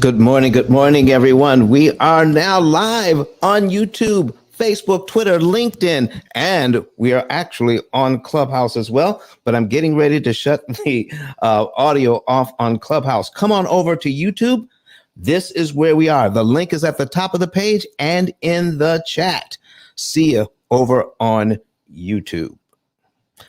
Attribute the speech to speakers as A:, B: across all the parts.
A: Good morning, everyone. We are now live on YouTube, Facebook, Twitter, LinkedIn, and we are actually on Clubhouse as well. But I'm getting ready to shut the audio off on Clubhouse. Come on over to YouTube. This is where we are. The link is at the top of the page and in the chat. See you over on YouTube.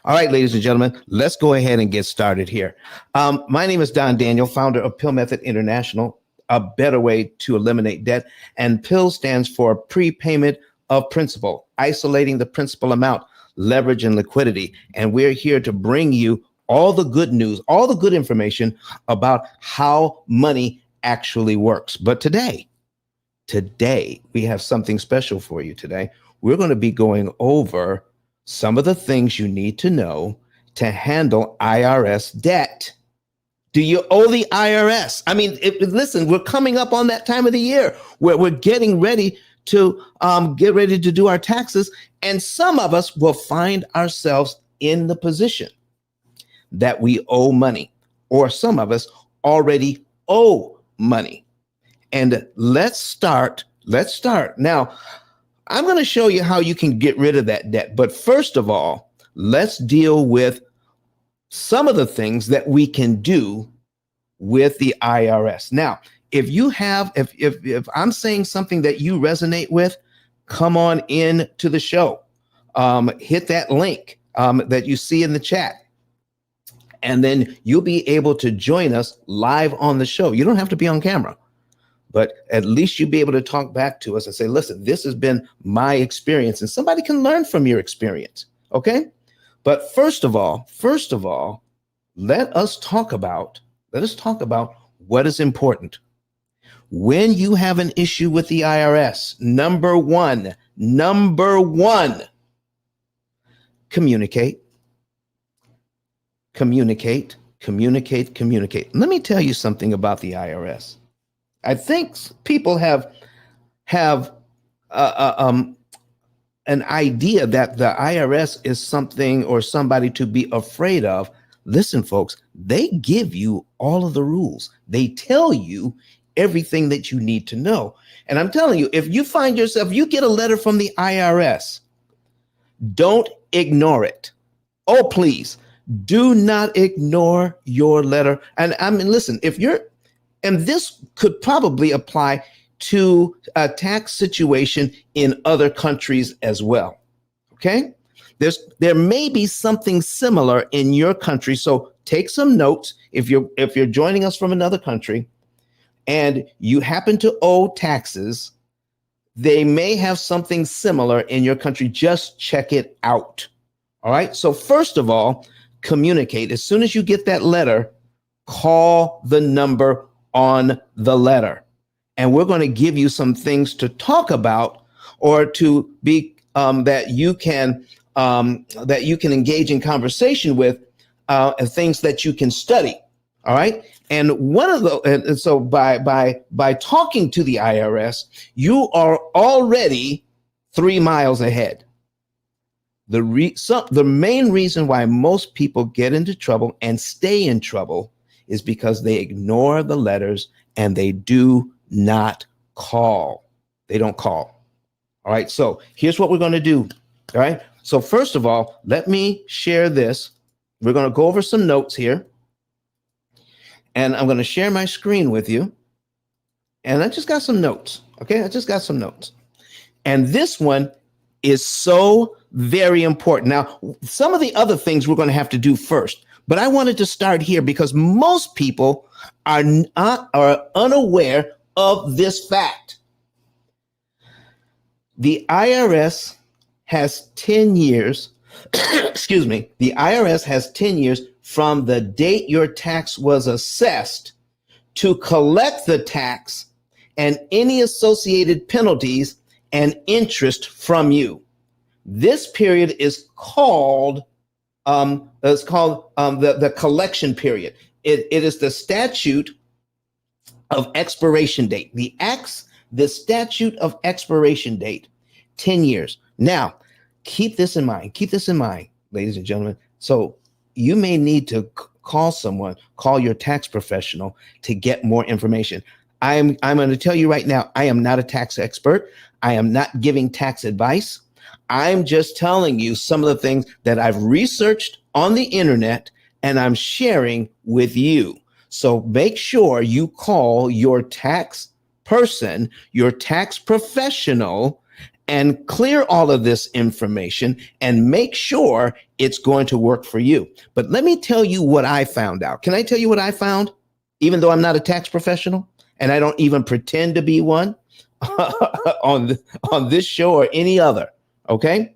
A: All right, ladies and gentlemen, let's go ahead and get started here. My name is Don Daniel, founder of P.I.L.L Method International, a better way to eliminate debt. And P.I.L.L stands for prepayment of principal, isolating the principal amount, leverage, and liquidity. And we're here to bring you all the good news, all the good information about how money actually works. But today, we have something special for you today. We're going to be going over some of the things you need to know to handle I.R.S. debt. Do you owe the I.R.S? I mean, listen, we're coming up on that time of the year where we're getting ready to do our taxes. And some of us will find ourselves in the position that we owe money, or some of us already owe money. And let's start. Now, I'm going to show you how you can get rid of that debt. But first of all, let's deal with some of the things that we can do with the I.R.S. Now, if I'm saying something that you resonate with, come on in to the show. Hit that link that you see in the chat. And then you'll be able to join us live on the show. You don't have to be on camera, but at least you'll be able to talk back to us and say, listen, this has been my experience, and somebody can learn from your experience. Okay. But first of all, let us talk about what is important. When you have an issue with the I.R.S., number one, communicate. Let me tell you something about the I.R.S. I think people have an idea that the I.R.S. is something or somebody to be afraid of. Listen, folks, they give you all of the rules. They tell you everything that you need to know. And I'm telling you, if you find yourself, you get a letter from the I.R.S., don't ignore it. Oh, please, do not ignore your letter. And I mean, listen, and this could probably apply to a tax situation in other countries as well. Okay? There may be something similar in your country. So take some notes if you're joining us from another country and you happen to owe taxes. They may have something similar in your country. Just check it out. All right. So first of all, communicate. As soon as you get that letter, call the number on the letter. And we're going to give you some things to talk about, or to be that you can engage in conversation with, and things that you can study. All right. And so by talking to the I.R.S., you are already 3 miles ahead. The main reason why most people get into trouble and stay in trouble is because they ignore the letters and they do not call. They don't call. All right. So here's what we're going to do. All right. So first of all, let me share this. We're going to go over some notes here. And I'm going to share my screen with you. And I just got some notes. Okay. I just got some notes. And this one is so very important. Now, some of the other things we're going to have to do first, but I wanted to start here because most people are unaware of this fact. The I.R.S. has 10 years, excuse me, the I.R.S. has 10 years from the date your tax was assessed to collect the tax and any associated penalties and interest from you. This period is called the collection period. It is the statute of expiration date. The statute of expiration date, 10 years. Now, keep this in mind, ladies and gentlemen. So you may need to call your tax professional to get more information. I'm going to tell you right now, I am not a tax expert. I am not giving tax advice. I'm just telling you some of the things that I've researched on the internet and I'm sharing with you. So make sure you call your tax person, your tax professional, and clear all of this information and make sure it's going to work for you. But let me tell you what I found out. Can I tell you what I found? Even though I'm not a tax professional and I don't even pretend to be one on this show or any other, okay?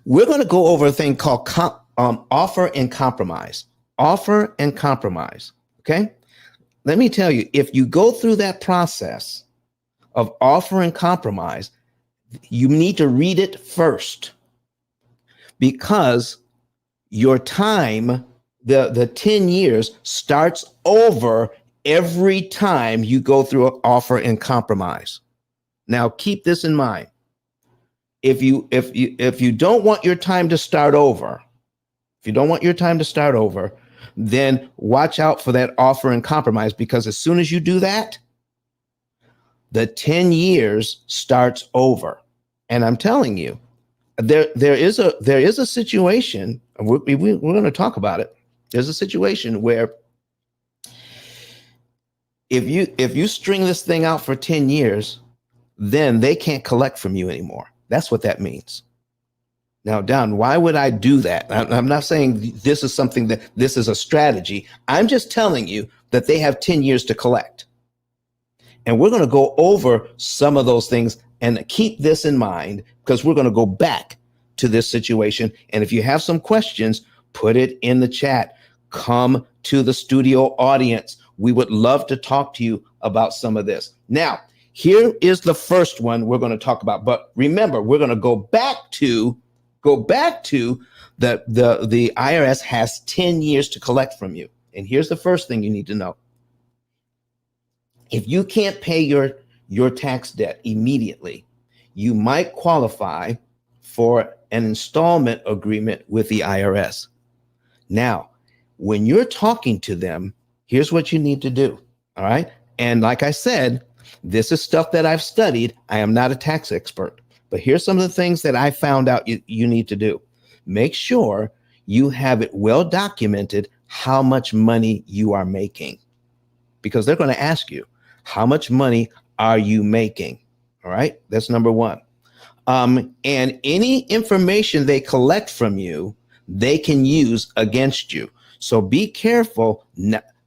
A: We're going to go over a thing called offer and compromise. Offer and compromise, okay? Let me tell you, if you go through that process of offer and compromise, you need to read it first because your time, the 10 years starts over every time you go through an offer and compromise. Now, keep this in mind. If you don't want your time to start over, then watch out for that offer and compromise, because as soon as you do that, the 10 years starts over. And I'm telling you, there is a situation, we're going to talk about it. There's a situation where if you string this thing out for 10 years, then they can't collect from you anymore. That's what that means. Now, Don, why would I do that? I'm not saying this is something that this is a strategy. I'm just telling you that they have 10 years to collect. And we're going to go over some of those things and keep this in mind, because we're going to go back to this situation. And if you have some questions, put it in the chat. Come to the studio audience. We would love to talk to you about some of this. Now, here is the first one we're going to talk about. But remember, we're going to go back to the IRS has 10 years to collect from you. And here's the first thing you need to know. If you can't pay your tax debt immediately, you might qualify for an installment agreement with the IRS. Now, when you're talking to them, here's what you need to do. All right. And like I said, this is stuff that I've studied. I am not a tax expert, but here's some of the things that I found out you need to do. Make sure you have it well documented how much money you are making, because they're going to ask you, how much money are you making? All right. That's number one. And any information they collect from you, they can use against you. So be careful.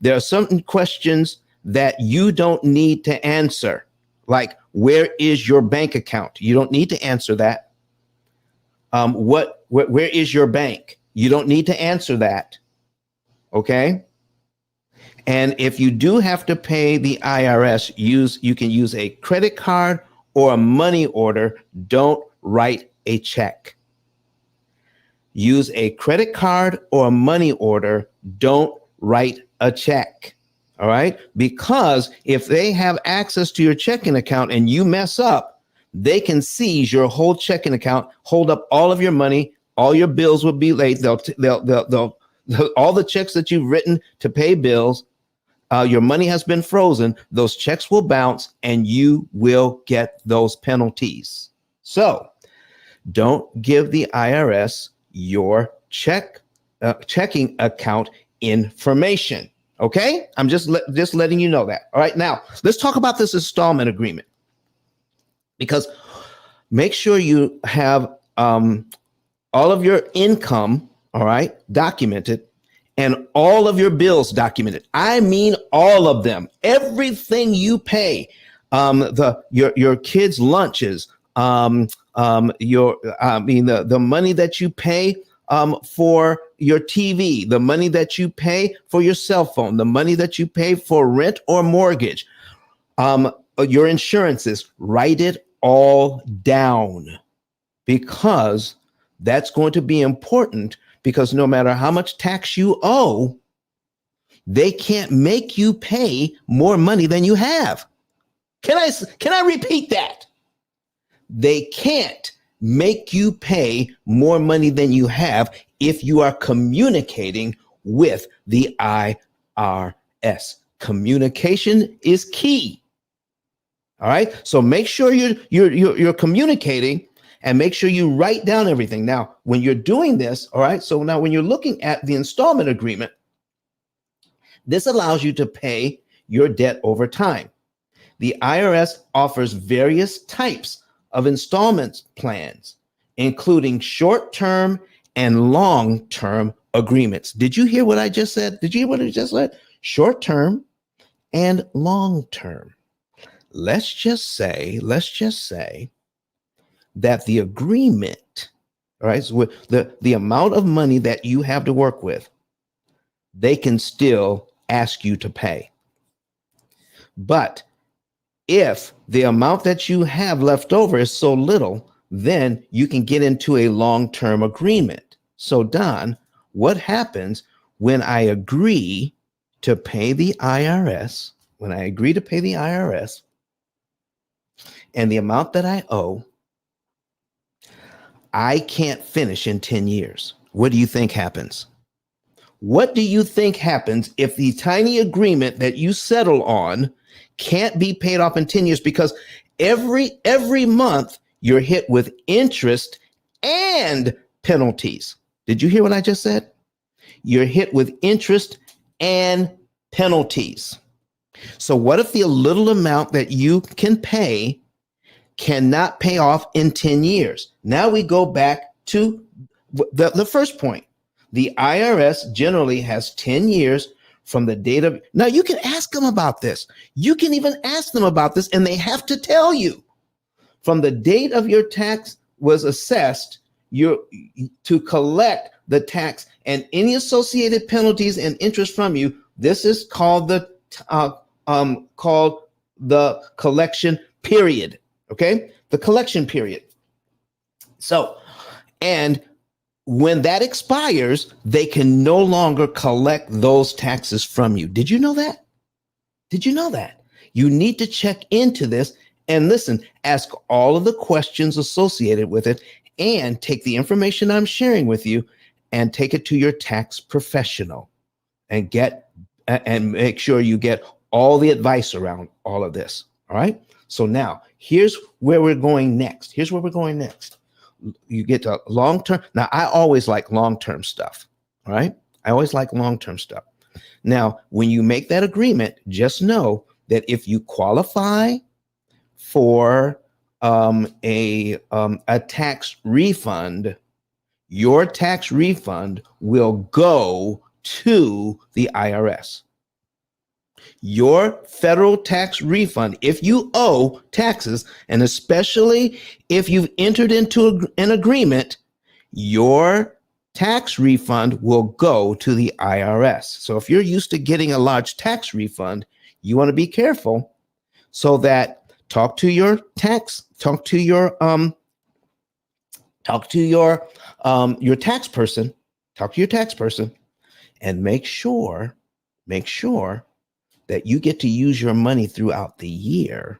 A: There are certain questions that you don't need to answer, like where is your bank account? You don't need to answer that. Where is your bank? You don't need to answer that. Okay. And if you do have to pay the IRS, you can use a credit card or a money order. Don't write a check. Use a credit card or a money order. Don't write a check. All right. Because if they have access to your checking account and you mess up, they can seize your whole checking account, hold up all of your money, all your bills will be late. They'll all the checks that you've written to pay bills, your money has been frozen. Those checks will bounce and you will get those penalties. So don't give the IRS your checking account information. Okay, I'm just letting you know that. All right, now let's talk about this installment agreement, because make sure you have all of your income, all right, documented, and all of your bills documented. I mean, all of them, everything you pay, your kids' lunches, the money that you pay for your TV, the money that you pay for your cell phone, the money that you pay for rent or mortgage, your insurances. Write it all down, because that's going to be important, because no matter how much tax you owe, they can't make you pay more money than you have. Can I repeat that? They can't make you pay more money than you have if you are communicating with the IRS. Communication is key. All right. So make sure you're communicating, and make sure you write down everything. Now, when you're doing this, all right. So now when you're looking at the installment agreement, this allows you to pay your debt over time. The IRS offers various types of installment plans, including short-term and long-term agreements. Did you hear what I just said? Did you hear what I just said? Short-term and long-term. Let's just say that the agreement, all right, so the amount of money that you have to work with, they can still ask you to pay. But if the amount that you have left over is so little, then you can get into a long-term agreement. So Don, what happens when I agree to pay the IRS, and the amount that I owe, I can't finish in 10 years. What do you think happens? What do you think happens if the tiny agreement that you settle on can't be paid off in 10 years? Because every month you're hit with interest and penalties. Did you hear what I just said? You're hit with interest and penalties. So what if the little amount that you can pay cannot pay off in 10 years? Now we go back to the first point. The IRS generally has 10 years from the date of. Now you can ask them about this. You can even ask them about this, and they have to tell you from the date of your tax was assessed, to collect the tax and any associated penalties and interest from you. This is called the collection period. Okay, the collection period. So, and when that expires, they can no longer collect those taxes from you. Did you know that? Did you know that? You need to check into this and listen, ask all of the questions associated with it, and take the information I'm sharing with you and take it to your tax professional and make sure you get all the advice around all of this. All right. So now here's where we're going next. You get to long-term. Now, I always like long-term stuff. All right. I always like long-term stuff. Now, when you make that agreement, just know that if you qualify for a tax refund, your tax refund will go to the IRS. Your federal tax refund, if you owe taxes, and especially if you've entered into an agreement, your tax refund will go to the IRS. So if you're used to getting a large tax refund, you want to be careful, so that talk to your tax person, and make sure that you get to use your money throughout the year,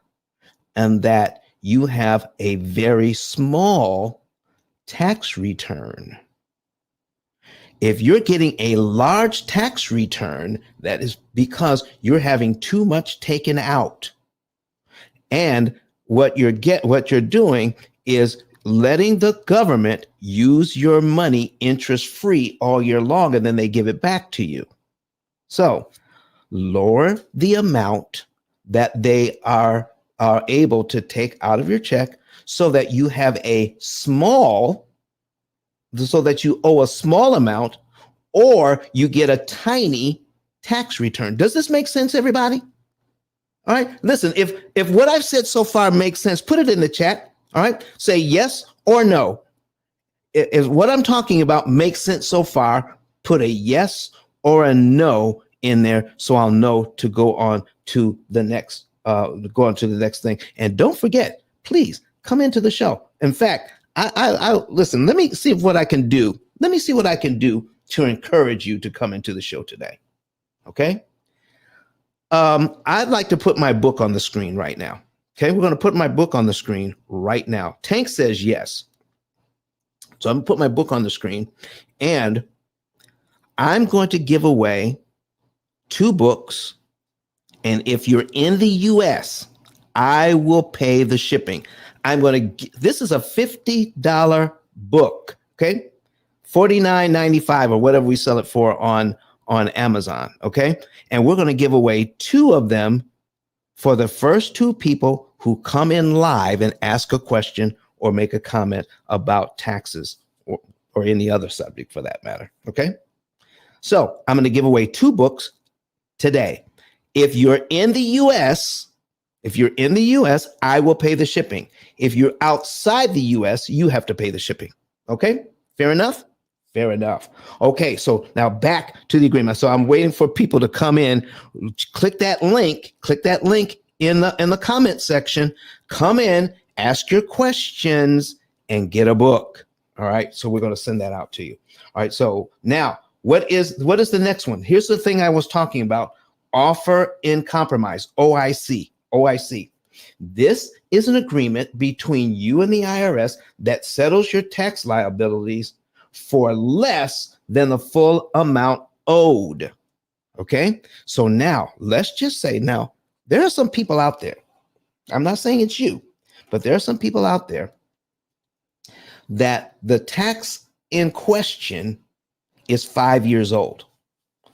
A: and that you have a very small tax return. If you're getting a large tax return, that is because you're having too much taken out. And what you're doing is letting the government use your money interest-free all year long, and then they give it back to you. So lower the amount that they are able to take out of your check, so that you owe a small amount, or you get a tiny tax return. Does this make sense, everybody? All right. Listen, if what I've said so far makes sense, put it in the chat. All right. Say yes or no. If what I'm talking about makes sense so far, put a yes or a no in there, so I'll know to go on to the next thing. And don't forget, please come into the show. In fact, I listen, let me see what I can do. Let me see what I can do to encourage you to come into the show today. Okay. I'd like to put my book on the screen right now. Okay. We're going to put my book on the screen right now. Tank says yes. So I'm going to put my book on the screen, and I'm going to give away 2 books And if you're in the US, I will pay the shipping. This is a $50 book, okay? $49.95 or whatever we sell it for on Amazon, okay? And we're going to give away 2 of them for the first 2 people who come in live and ask a question or make a comment about taxes or any other subject for that matter, okay? So I'm going to give away 2 books today. If you're in the US, I will pay the shipping. If you're outside the US, you have to pay the shipping. Okay? Fair enough? Fair enough. Okay, so now back to the agreement. So I'm waiting for people to come in. Click that link in the comment section. Come in, ask your questions, and get a book. All right, so we're going to send that out to you. All right, so now what is the next one? Here's the thing I was talking about. Offer in compromise, OIC. This is an agreement between you and the IRS that settles your tax liabilities for less than the full amount owed. Okay, so now let's just say there are some people out there. I'm not saying it's you, but there are some people out there that the tax in question is 5 years old.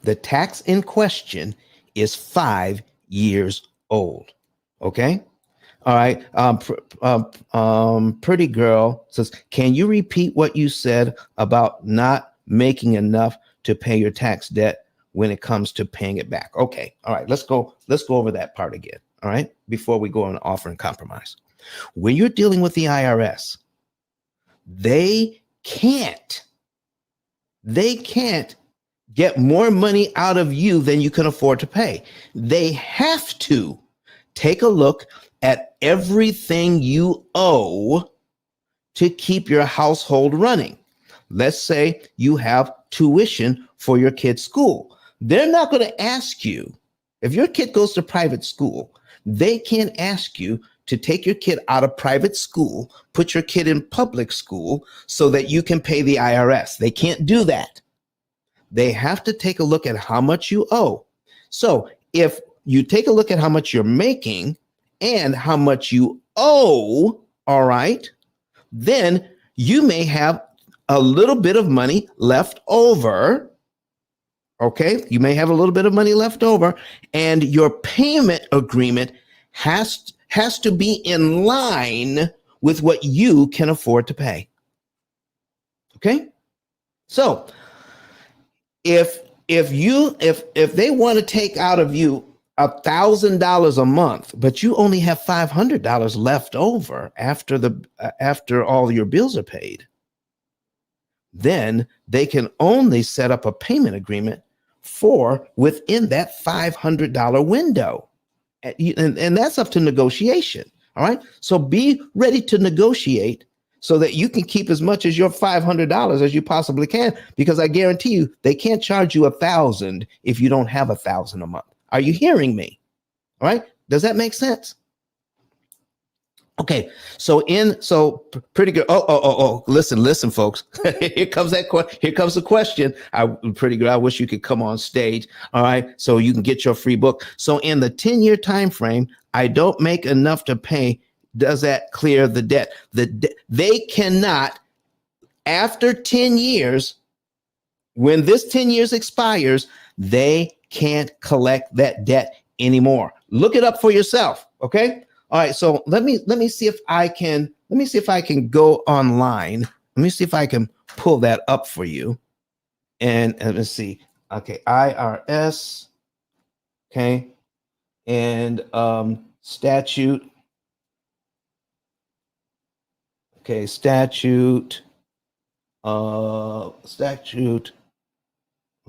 A: The tax in question is 5 years old. Okay. All right. Pretty girl says, can you repeat what you said about not making enough to pay your tax debt when it comes to paying it back? Okay. All right. Let's go over that part again. All right. Before we go on offer and compromise. When you're dealing with the IRS, they can't get more money out of you than you can afford to pay. They have to take a look at everything you owe to keep your household running. Let's say you have tuition for your kid's school. They're not going to ask you, if your kid goes to private school, they can't ask you to take your kid out of private school, put your kid in public school so that you can pay the IRS. They can't do that. They have to take a look at how much you owe. So if you take a look at how much you're making and how much you owe, all right, then you may have a little bit of money left over. Okay, you may have a little bit of money left over, and your payment agreement has to be in line with what you can afford to pay. Okay, so if they want to take out of you $1,000 a month, but you only have $500 left over after all your bills are paid, then they can only set up a payment agreement for within that $500 window. And that's up to negotiation. All right. So be ready to negotiate so that you can keep as much as your $500 as you possibly can, because I guarantee you they can't charge you $1,000 if you don't have $1,000 a month. Are you hearing me? All right. Does that make sense? Okay, so pretty good. Oh, listen, folks. Here comes the question. Pretty good. I wish you could come on stage. All right, so you can get your free book. So in the 10-year time frame, I don't make enough to pay. Does that clear the debt? They cannot, after 10 years, when this 10 years expires, they can't collect that debt anymore. Look it up for yourself. Okay. All right, so let me see if I can go online. Let me see if I can pull that up for you. And let's see. Okay, I.R.S. Okay, and statute. Okay, statute.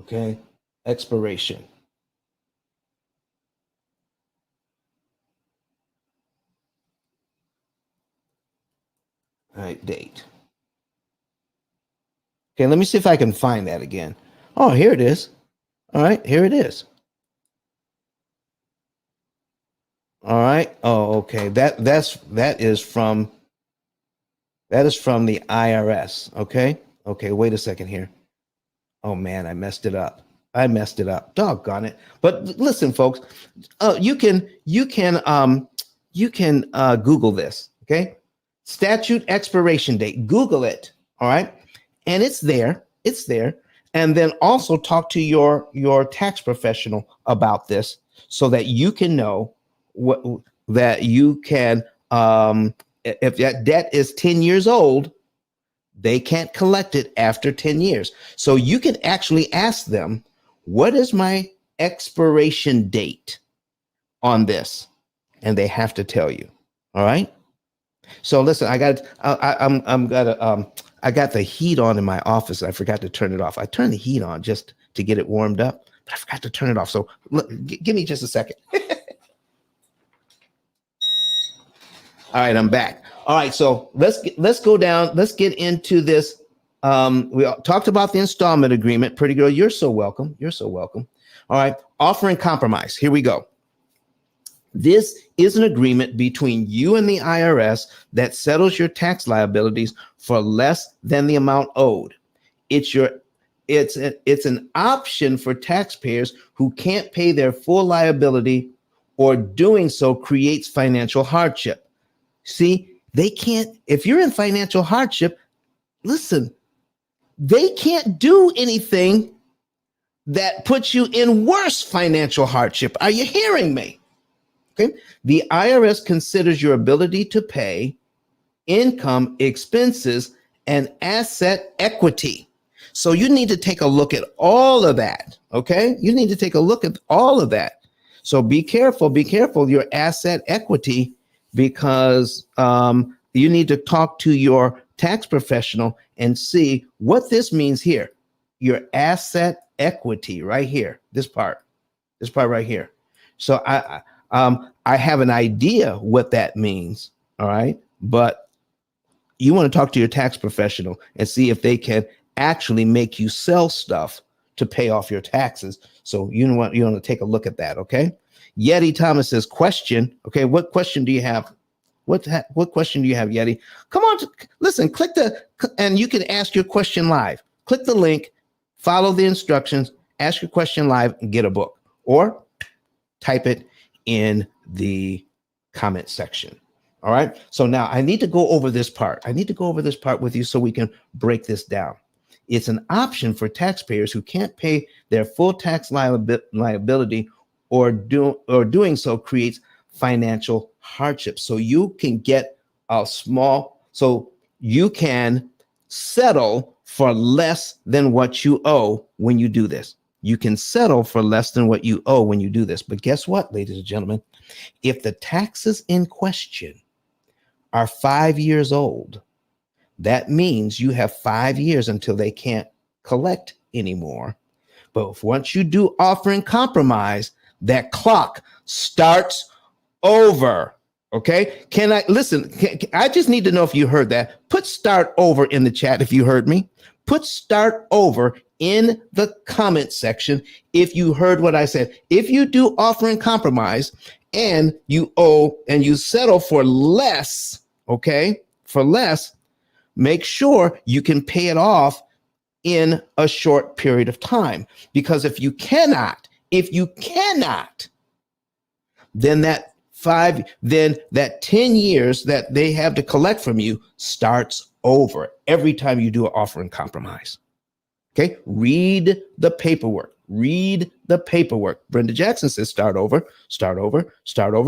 A: Okay, expiration. All right, date. Okay, let me see if I can find that again. Oh, here it is. All right, here it is. All right. Oh, okay. That is from the IRS. Okay. Okay. Wait a second here. Oh man, I messed it up. I messed it up. Doggone it. But listen, folks, you can Google this. Okay, statute expiration date. Google it. All right, and it's there. It's there. And then also talk to your tax professional about this so that you can know what that you can. If that debt is 10 years old, they can't collect it after 10 years. So you can actually ask them, what is my expiration date on this? And they have to tell you. All right. So listen, I got the heat on in my office. I forgot to turn it off. I turned the heat on just to get it warmed up, but I forgot to turn it off. So give me just a second. All right, I'm back. All right, so let's go down. Let's get into this. We talked about the installment agreement. Pretty girl, you're so welcome. You're so welcome. All right, offering compromise. Here we go. This is an agreement between you and the IRS that settles your tax liabilities for less than the amount owed. It's an option for taxpayers who can't pay their full liability, or doing so creates financial hardship. See, they can't, if you're in financial hardship, listen, they can't do anything that puts you in worse financial hardship. Are you hearing me? Okay. The IRS considers your ability to pay, income, expenses, and asset equity. So you need to take a look at all of that. Okay. You need to take a look at all of that. So be careful, your asset equity, because you need to talk to your tax professional and see what this means here. Your asset equity right here, this part right here. So I have an idea what that means. All right. But you want to talk to your tax professional and see if they can actually make you sell stuff to pay off your taxes. So you want to take a look at that. Okay. Yeti Thomas says, question. Okay, what question do you have? What question do you have, Yeti? Come on, listen, and you can ask your question live. Click the link, follow the instructions, ask your question live, and get a book. Or type it in the comment section. All right, so now I need to go over this part. With you so we can break this down. It's an option for taxpayers who can't pay their full tax liability, or doing so creates financial hardship. So you can get so you can settle for less than what you owe when you do this. You can settle for less than what you owe when you do this. But guess what, ladies and gentlemen? If the taxes in question are 5 years old, that means you have 5 years until they can't collect anymore. But once you do offering compromise, that clock starts over. Okay. Can I listen? I just need to know if you heard that. Put start over in the chat if you heard me. Put start over in the comment section if you heard what I said. If you do offering compromise and you owe and you settle for less, okay, for less, make sure you can pay it off in a short period of time. Because if you cannot, then that 10 years that they have to collect from you starts over every time you do an offering compromise. Okay, read the paperwork. Brenda Jackson says start over.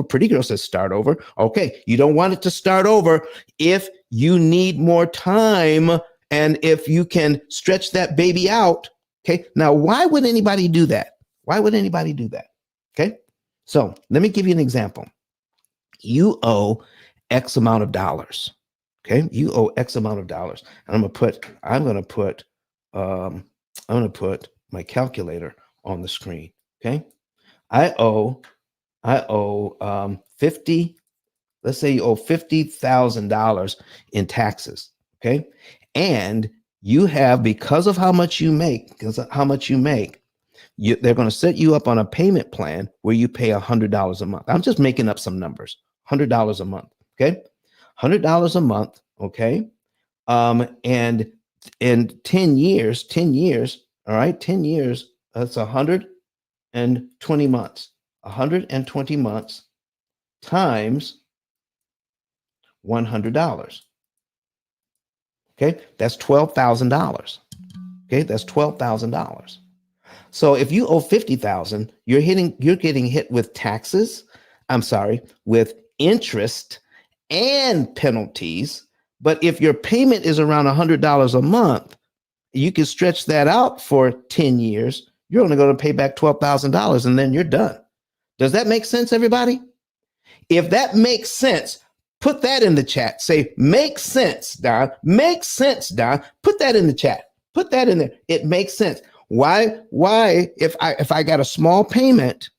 A: Pretty girl says start over. Okay, you don't want it to start over if you need more time and if you can stretch that baby out. Okay, now why would anybody do that? Okay, so let me give you an example. You owe X amount of dollars. Okay, you owe X amount of dollars. And I'm gonna put my calculator on the screen. Okay, I owe 50. Let's say you owe $50,000 in taxes. Okay, and you have, because of how much you make, they're going to set you up on a payment plan where you pay $100 a month. I'm just making up some numbers. $100 a month. Okay, $100 a month. Okay, and in 10 years, all right, 10 years, That's 120 months. 120 months times $100. Okay, that's $12,000. Okay, that's $12,000. So if you owe 50,000, you're getting hit with taxes. I'm sorry, with interest and penalties. But if your payment is around $100 a month, you can stretch that out for 10 years. You're only going to pay back $12,000 and then you're done. Does that make sense, everybody? If that makes sense, put that in the chat. Say, makes sense, Don. Makes sense, Don. Put that in the chat. Put that in there. It makes sense. Why, if I got a small payment,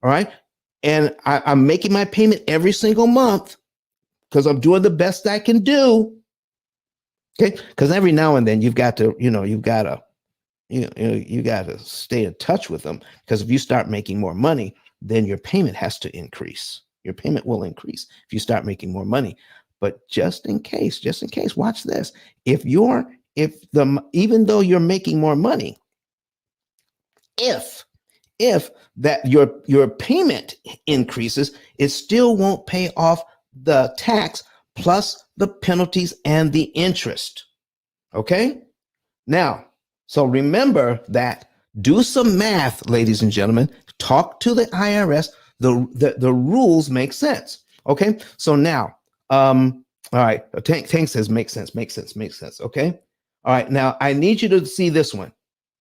A: all right, and I'm making my payment every single month because I'm doing the best I can do. Okay. Because every now and then you got to stay in touch with them, because if you start making more money, then your payment has to increase. Your payment will increase if you start making more money. But just in case, watch this. Even though you're making more money, if that your payment increases, it still won't pay off the tax plus the penalties and the interest. Okay? Now, so remember that. Do some math, ladies and gentlemen. Talk to the IRS. The rules make sense. Okay? So now, all right, Tank says makes sense. Okay? All right, now I need you to see this one.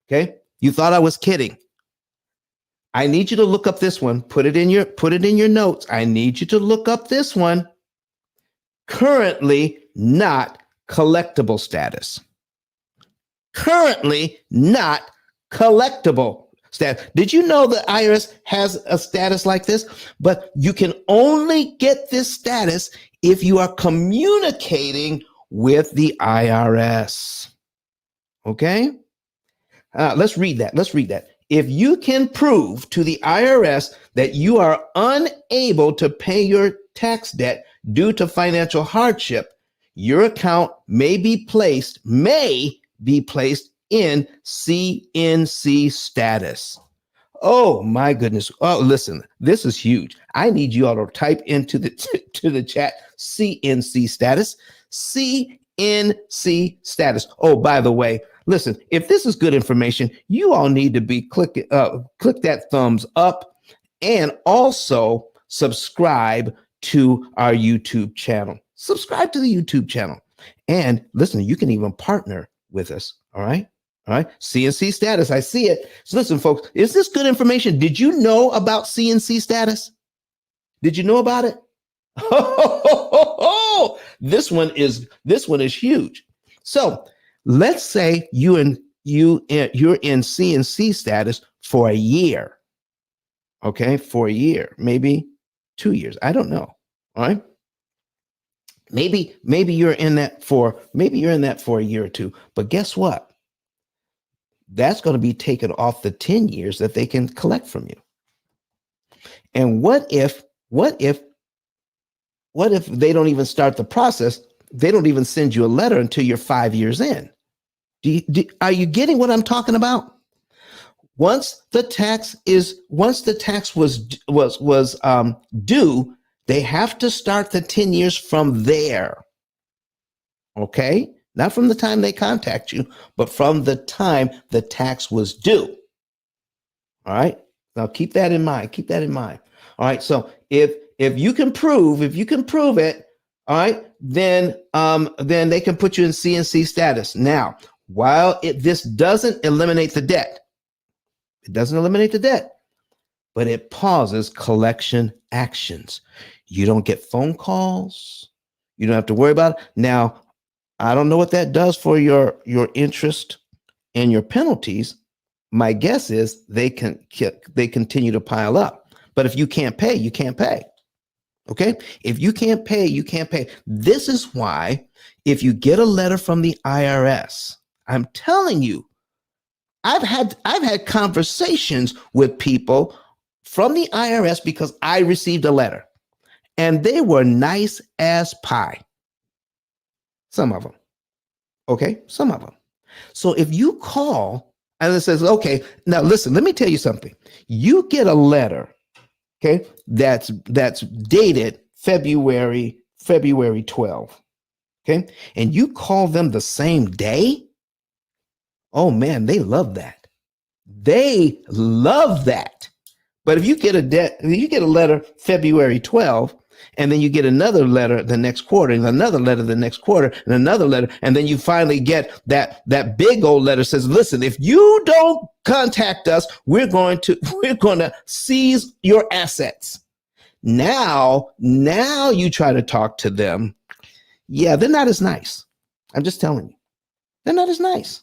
A: Okay? You thought I was kidding. I need you to look up this one. Put it in your notes. I need you to look up this one. Currently not collectible status. Currently not collectible status. Did you know the IRS has a status like this? But you can only get this status if you are communicating with the IRS. Okay? Let's read that. If you can prove to the IRS that you are unable to pay your tax debt due to financial hardship, your account may be placed in CNC status. Oh my goodness. Oh, listen, this is huge. I need you all to type into the chat CNC status. CNC status. Oh, by the way, listen, if this is good information, you all need to be click that thumbs up and also subscribe to our YouTube channel. Subscribe to the YouTube channel. And listen, you can even partner with us. All right. All right. CNC status. I see it. So listen, folks, is this good information? Did you know about CNC status? Did you know about it? This one is huge. So let's say you're in CNC status for a year. Okay, for a year, maybe 2 years. I don't know. All right. Maybe you're in that for a year or two. But guess what? That's going to be taken off the 10 years that they can collect from you. And what if they don't even start the process? They don't even send you a letter until you're 5 years in. Are you getting what I'm talking about? Once the tax was due, they have to start the 10 years from there. Okay? Not from the time they contact you, but from the time the tax was due. All right? Now keep that in mind. All right. So if you can prove it, all right, then they can put you in CNC status. Now, while this doesn't eliminate the debt, but it pauses collection actions. You don't get phone calls. You don't have to worry about it. Now, I don't know what that does for your interest and your penalties. My guess is they continue to pile up. But if you can't pay, you can't pay. Okay? If you can't pay, you can't pay. This is why if you get a letter from the IRS, I'm telling you, I've had conversations with people from the IRS because I received a letter and they were nice as pie. Some of them. Okay? Some of them. So if you call And it says, okay, now listen, let me tell you something. You get a letter, okay, that's dated February 12th, okay, and you call them the same day. Oh man, they love that. They love that. But if you get a letter February 12th, and then you get another letter the next quarter, and another letter the next quarter, and another letter, and then you finally get that big old letter says, "Listen, if you don't contact us, we're going to seize your assets." Now you try to talk to them. Yeah, they're not as nice. I'm just telling you, they're not as nice.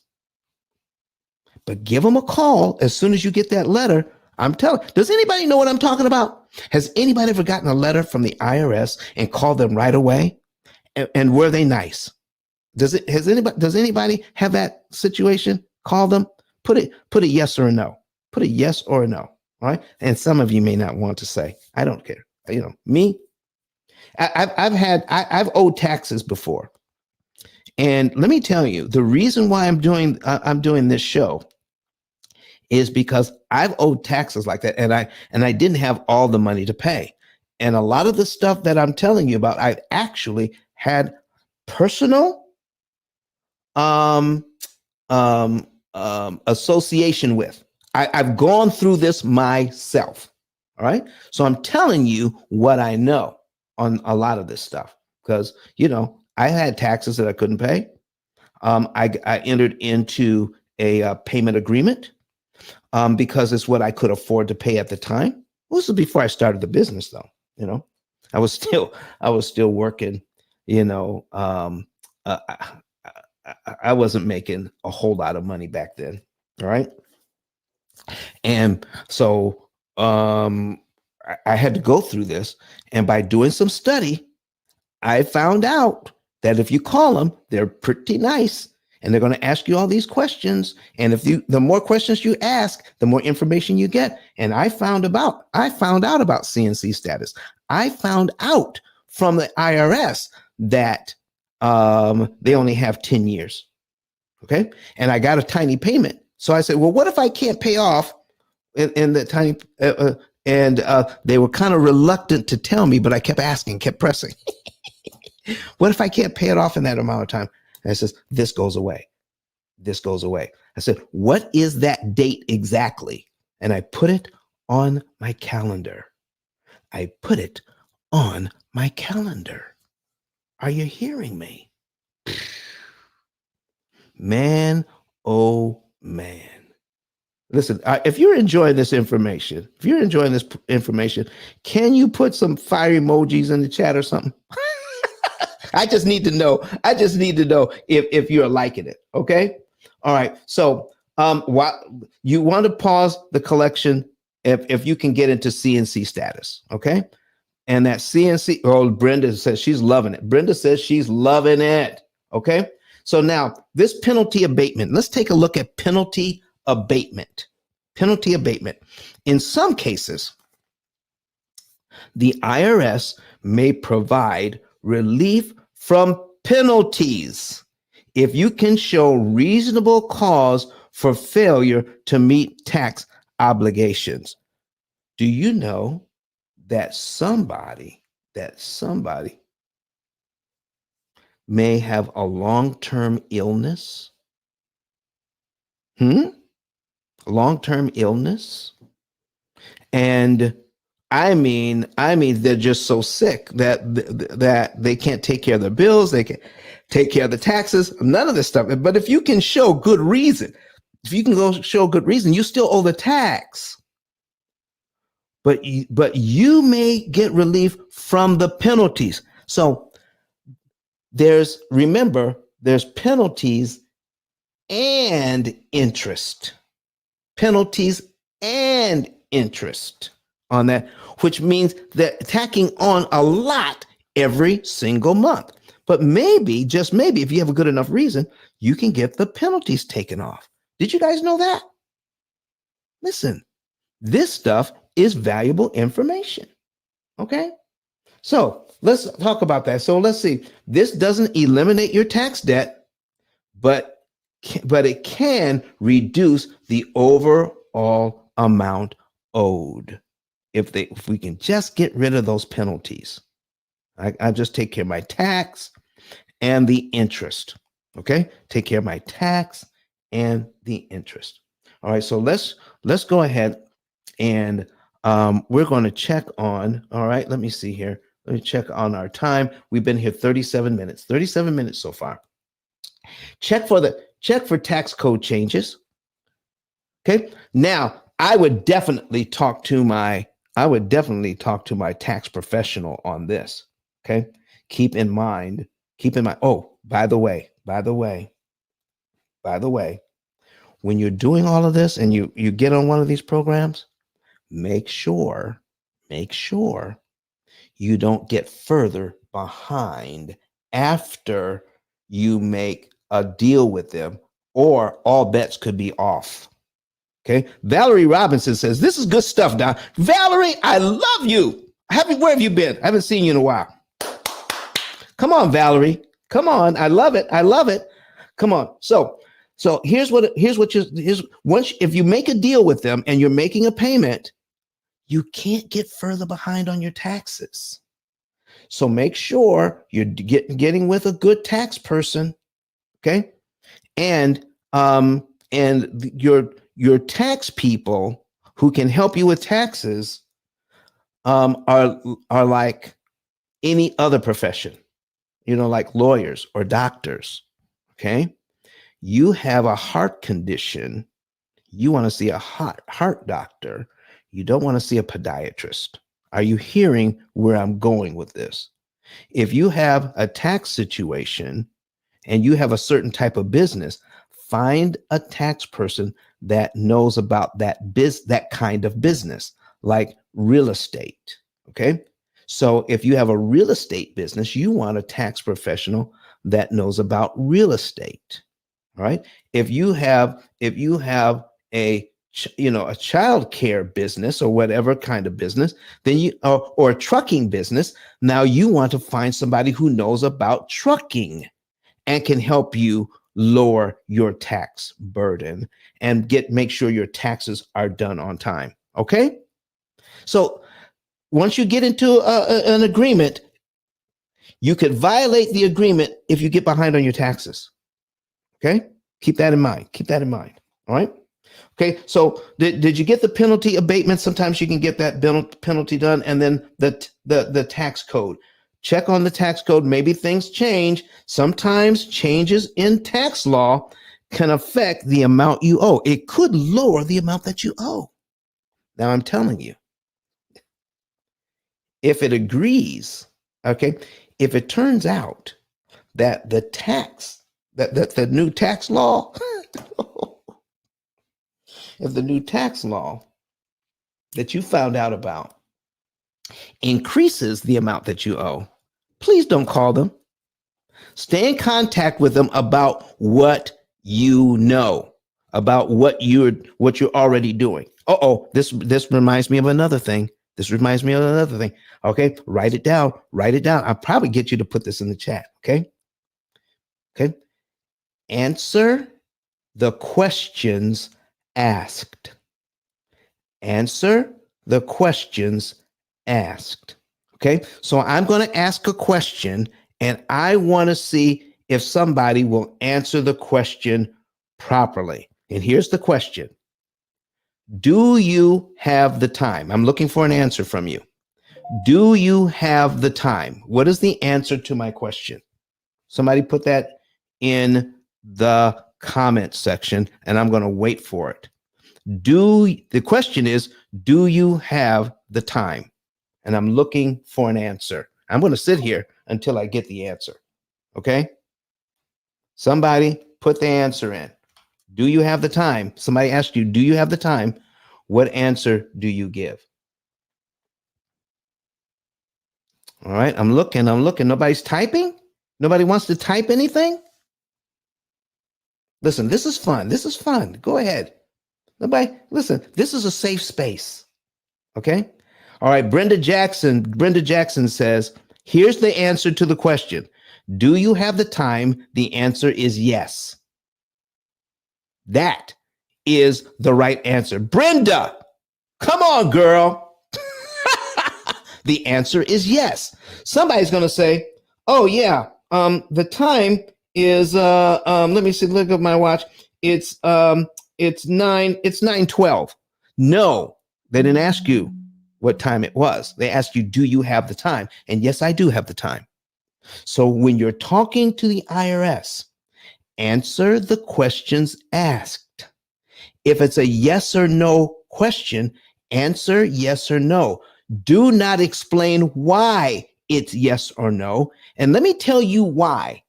A: But give them a call as soon as you get that letter. I'm telling. Does anybody know what I'm talking about? Has anybody ever gotten a letter from the IRS and called them right away? And were they nice? Does anybody have that situation? Call them. Put a yes or a no. Put a yes or a no. All right. And some of you may not want to say, I don't care. You know, me. I've owed taxes before. And let me tell you, the reason why I'm doing this show is because I've owed taxes like that, and I didn't have all the money to pay. And a lot of the stuff that I'm telling you about, I've actually had personal association with. I've gone through this myself. All right. So I'm telling you what I know on a lot of this stuff, because, you know, I had taxes that I couldn't pay. I entered into a payment agreement because it's what I could afford to pay at the time. This was before I started the business, though. You know, I was still working. You know, I wasn't making a whole lot of money back then. All right, and so I had to go through this, and by doing some study, I found out that if you call them, they're pretty nice. And they're going to ask you all these questions. And the more questions you ask, the more information you get. And I found out about CNC status. I found out from the IRS that they only have 10 years. Okay. And I got a tiny payment. So I said, well, what if I can't pay off in the tiny, and they were kind of reluctant to tell me, but I kept asking, kept pressing. What if I can't pay it off in that amount of time? And it says, this goes away. This goes away. I said, what is that date exactly? And I put it on my calendar. I put it on my calendar. Are you hearing me? Man, oh man. Listen, if you're enjoying this information, can you put some fire emojis in the chat or something? I just need to know if you're liking it. Okay. All right. So you want to pause the collection if you can get into CNC status. Okay. And that CNC, oh, Brenda says she's loving it. Brenda says she's loving it. Okay. So now this penalty abatement, let's take a look at penalty abatement. Penalty abatement. In some cases, the IRS may provide relief from penalties if you can show reasonable cause for failure to meet tax obligations. Do you know that somebody may have a long-term illness? Long-term illness? And I mean, they're just so sick that they can't take care of their bills. They can't take care of the taxes, none of this stuff. But if you can show good reason, you still owe the tax. But you may get relief from the penalties. So there's penalties and interest. Penalties and interest on that, which means they're tacking on a lot every single month. But maybe, just maybe, if you have a good enough reason, you can get the penalties taken off. Did you guys know that? Listen, this stuff is valuable information. Okay? So let's talk about that. So let's see. This doesn't eliminate your tax debt, but but it can reduce the overall amount owed if we can just get rid of those penalties. I just take care of my tax and the interest. Okay, take care of my tax and the interest. All right, so let's go ahead and we're going to check on. All right, let me see here. Let me check on our time. We've been here 37 minutes. 37 minutes so far. Check for tax code changes. Okay. Now, I would definitely talk to my tax professional on this. Okay. Keep in mind. Oh, by the way, when you're doing all of this and you get on one of these programs, make sure you don't get further behind after you make a deal with them, or all bets could be off. Okay. Valerie Robinson says, this is good stuff, Don. Valerie, I love you. Where have you been? I haven't seen you in a while. Come on, Valerie. Come on. I love it. Come on. So if you make a deal with them and you're making a payment, you can't get further behind on your taxes. So make sure you're getting with a good tax person. Okay. And your tax people who can help you with taxes are like any other profession, like lawyers or doctors. Okay. You have a heart condition. You want to see a heart doctor. You don't want to see a podiatrist. Are you hearing where I'm going with this? If you have a tax situation and you have a certain type of business, find a tax person that knows about that kind of business, like real estate. Okay. So if you have a real estate business, you want a tax professional that knows about real estate. All right. If you have a child care business or whatever kind of business, then or a trucking business, now you want to find somebody who knows about trucking and can help you lower your tax burden and make sure your taxes are done on time. Okay. So once you get into an agreement, you could violate the agreement if you get behind on your taxes. Okay. Keep that in mind. All right. Okay. So did you get the penalty abatement? Sometimes you can get that penalty done. And then the tax code. Check on the tax code. Maybe things change. Sometimes changes in tax law can affect the amount you owe. It could lower the amount that you owe. Now I'm telling you, if it agrees, okay, if it turns out that the new tax law, if the new tax law that you found out about increases the amount that you owe, please don't call them. Stay in contact with them about what you know, about what you're already doing. This reminds me of another thing. Okay, write it down. I'll probably get you to put this in the chat. Okay. Answer the questions asked. Okay, so I'm going to ask a question and I want to see if somebody will answer the question properly. And here's the question. Do you have the time? I'm looking for an answer from you. Do you have the time? What is the answer to my question? Somebody put that in the comment section and I'm going to wait for it. The question is, do you have the time? And I'm looking for an answer. I'm going to sit here until I get the answer. Okay. Somebody put the answer in. Do you have the time? Somebody asked you, do you have the time? What answer do you give? All right. I'm looking. Nobody's typing. Nobody wants to type anything. Listen, this is fun. Go ahead. Listen, this is a safe space. Okay. All right. Brenda Jackson says, here's the answer to the question. Do you have the time? The answer is yes. That is the right answer. Brenda, come on, girl. The answer is yes. Somebody's going to say, oh, yeah, the time is, let me see, look at my watch. It's 9:12. No, they didn't ask you what time it was. They asked you, do you have the time? And yes, I do have the time. So when you're talking to the IRS, answer the questions asked. If it's a yes or no question, answer yes or no. Do not explain why it's yes or no. And let me tell you why.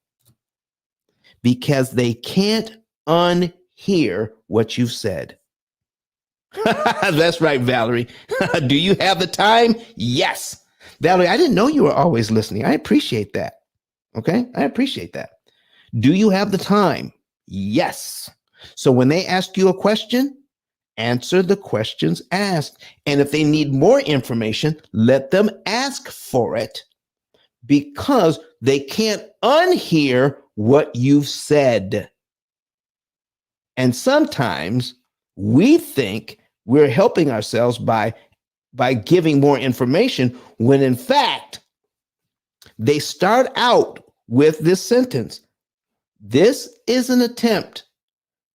A: Because they can't unhear what you've said. That's right, Valerie. Do you have the time? Yes. Valerie, I didn't know you were always listening. I appreciate that. Okay? I appreciate that. Do you have the time? Yes. So when they ask you a question, answer the questions asked. And if they need more information, let them ask for it because they can't unhear what you've said. And sometimes we think we're helping ourselves by giving more information when in fact they start out with this sentence. This is an attempt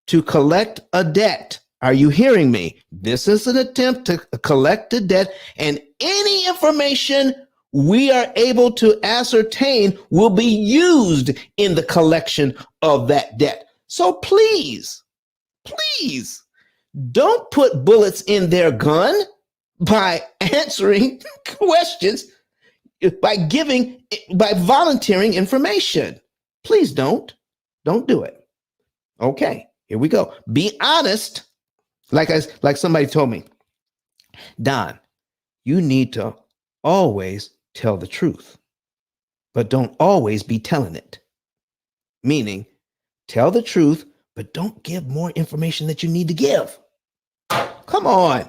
A: to collect a debt. Are you hearing me? This is an attempt to collect a debt, and any information we are able to ascertain will be used in the collection of that debt. So please, don't put bullets in their gun by answering questions, by volunteering information. Please don't do it. Okay, here we go. Be honest. Like somebody told me, Don, you need to always tell the truth, but don't always be telling it. Meaning, tell the truth, but don't give more information that you need to give. Come on.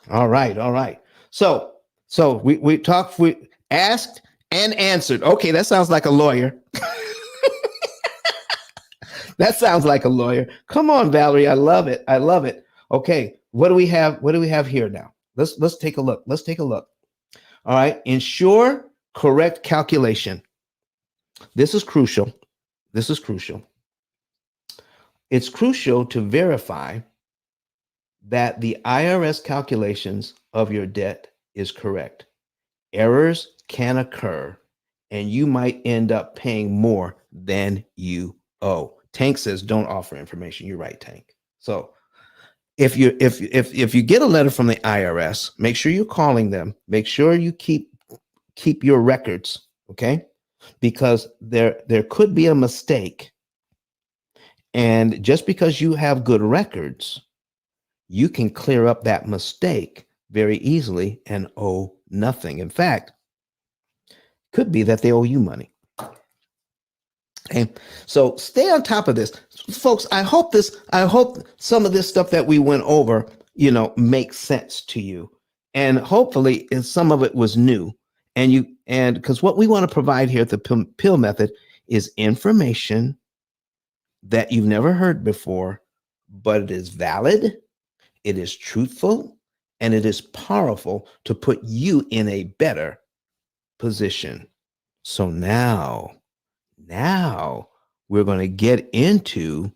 A: All right. So we talked, we asked and answered. Okay, that sounds like a lawyer. That sounds like a lawyer. Come on, Valerie. I love it. Okay, what do we have here now? Let's take a look. All right. Ensure correct calculation. This is crucial. It's crucial to verify that the IRS calculations of your debt is correct. Errors can occur, and you might end up paying more than you owe. Tank says don't offer information. You're right, Tank. So if you get a letter from the IRS, make sure you're calling them. Make sure you keep your records, okay? Because there could be a mistake. And just because you have good records, you can clear up that mistake very easily and owe nothing. In fact, could be that they owe you money. Okay, so stay on top of this, folks. I hope some of this stuff that we went over, makes sense to you, and hopefully some of it was new. And because what we want to provide here at the P.I.L.L method is information that you've never heard before, but it is valid, it is truthful, and it is powerful to put you in a better position. So now we're going to get into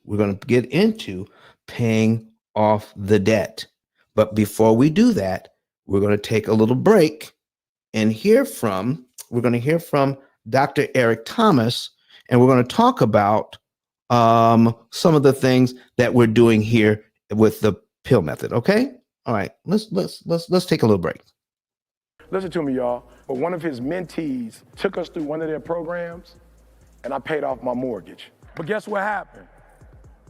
A: paying off the debt. But before we do that, we're going to take a little break and we're going to hear from Dr. Eric Thomas, and we're going to talk about some of the things that we're doing here with the P.I.L.L method. Okay. All right. Let's take a little break.
B: Listen to me, y'all. But one of his mentees took us through one of their programs, and I paid off my mortgage. But guess what happened?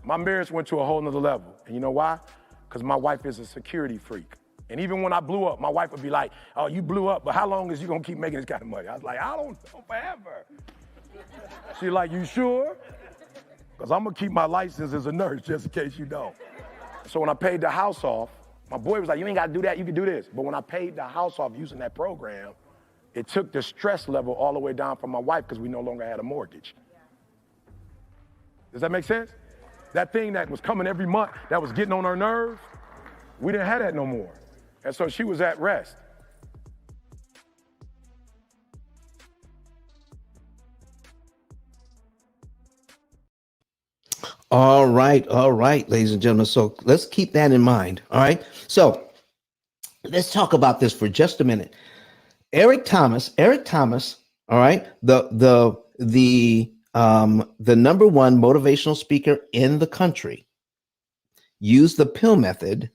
B: My marriage went to a whole nother level. And you know why? Because my wife is a security freak. And even when I blew up, my wife would be like, oh, you blew up, but how long is you gonna keep making this kind of money? I was like, I don't know, forever. She's like, you sure? Because I'm gonna keep my license as a nurse just in case you don't. So when I paid the house off, my boy was like, you ain't gotta do that, you can do this. But when I paid the house off using that program, it took the stress level all the way down for my wife because we no longer had a mortgage. Does that make sense? That thing that was coming every month, that was getting on her nerves, we didn't have that no more. And so she was at rest.
A: All right, ladies and gentlemen. So let's keep that in mind. All right. So let's talk about this for just a minute. Eric Thomas. All right. The number one motivational speaker in the country used the P.I.L.L method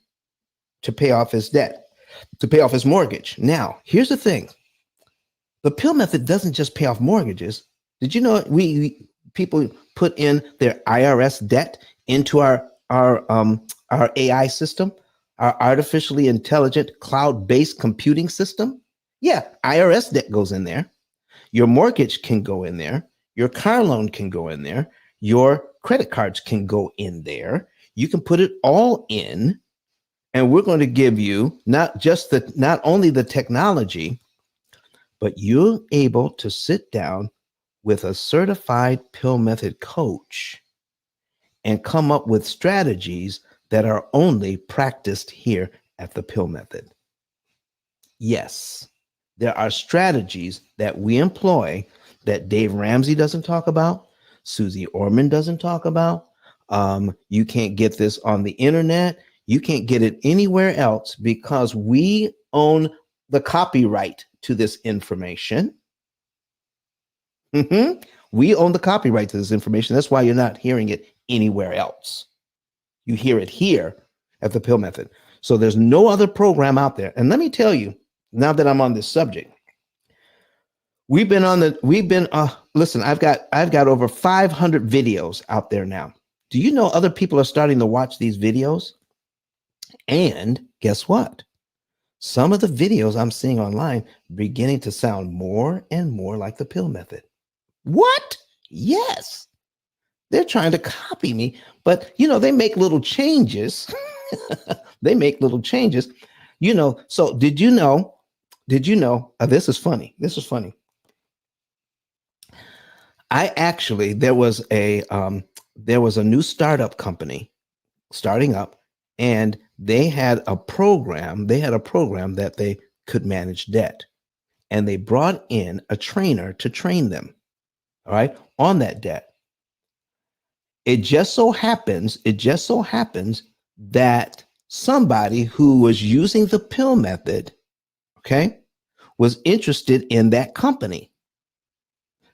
A: to pay off his debt, to pay off his mortgage. Now, here's the thing. The P.I.L.L method doesn't just pay off mortgages. Did you know we people put in their I.R.S. debt into our AI system, our artificially intelligent cloud-based computing system? Yeah, I.R.S. debt goes in there. Your mortgage can go in there. Your car loan can go in there. Your credit cards can go in there. You can put it all in, and we're going to give you not only the technology, but you're able to sit down with a certified P.I.L.L method coach and come up with strategies that are only practiced here at the P.I.L.L method. Yes, there are strategies that we employ that Dave Ramsey doesn't talk about, Susie Orman doesn't talk about. You can't get this on the internet. You can't get it anywhere else because we own the copyright to this information. We own the copyright to this information. That's why you're not hearing it anywhere else. You hear it here at the P.I.L.L method. So there's no other program out there. And let me tell you, now that I'm on this subject, listen, I've got over 500 videos out there now. Do you know other people are starting to watch these videos? And guess what? Some of the videos I'm seeing online beginning to sound more and more like the P.I.L.L method. What? Yes. They're trying to copy me, but they make little changes. They make little changes. So did you know, this is funny. There was a new startup company starting up, and they had a program that they could manage debt, and they brought in a trainer to train them, all right, on that debt. It just so happens that somebody who was using the P.I.L.L method, okay, was interested in that company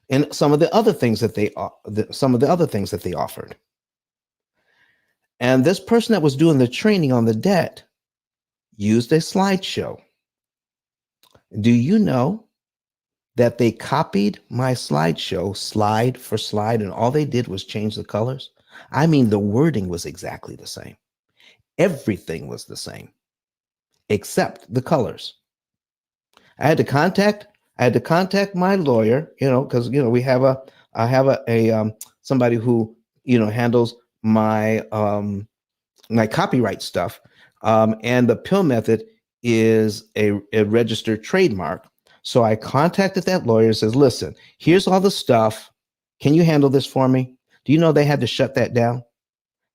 A: and some of the other things that they offered. And this person that was doing the training on the debt used a slideshow. Do you know that they copied my slideshow slide for slide, and all they did was change the colors? I mean, the wording was exactly the same. Everything was the same, except the colors. I had to contact my lawyer, because I have somebody who handles my my copyright stuff, and the P.I.L.L method is a registered trademark. So I contacted that lawyer and says, listen, here's all the stuff. Can you handle this for me? Do you know they had to shut that down?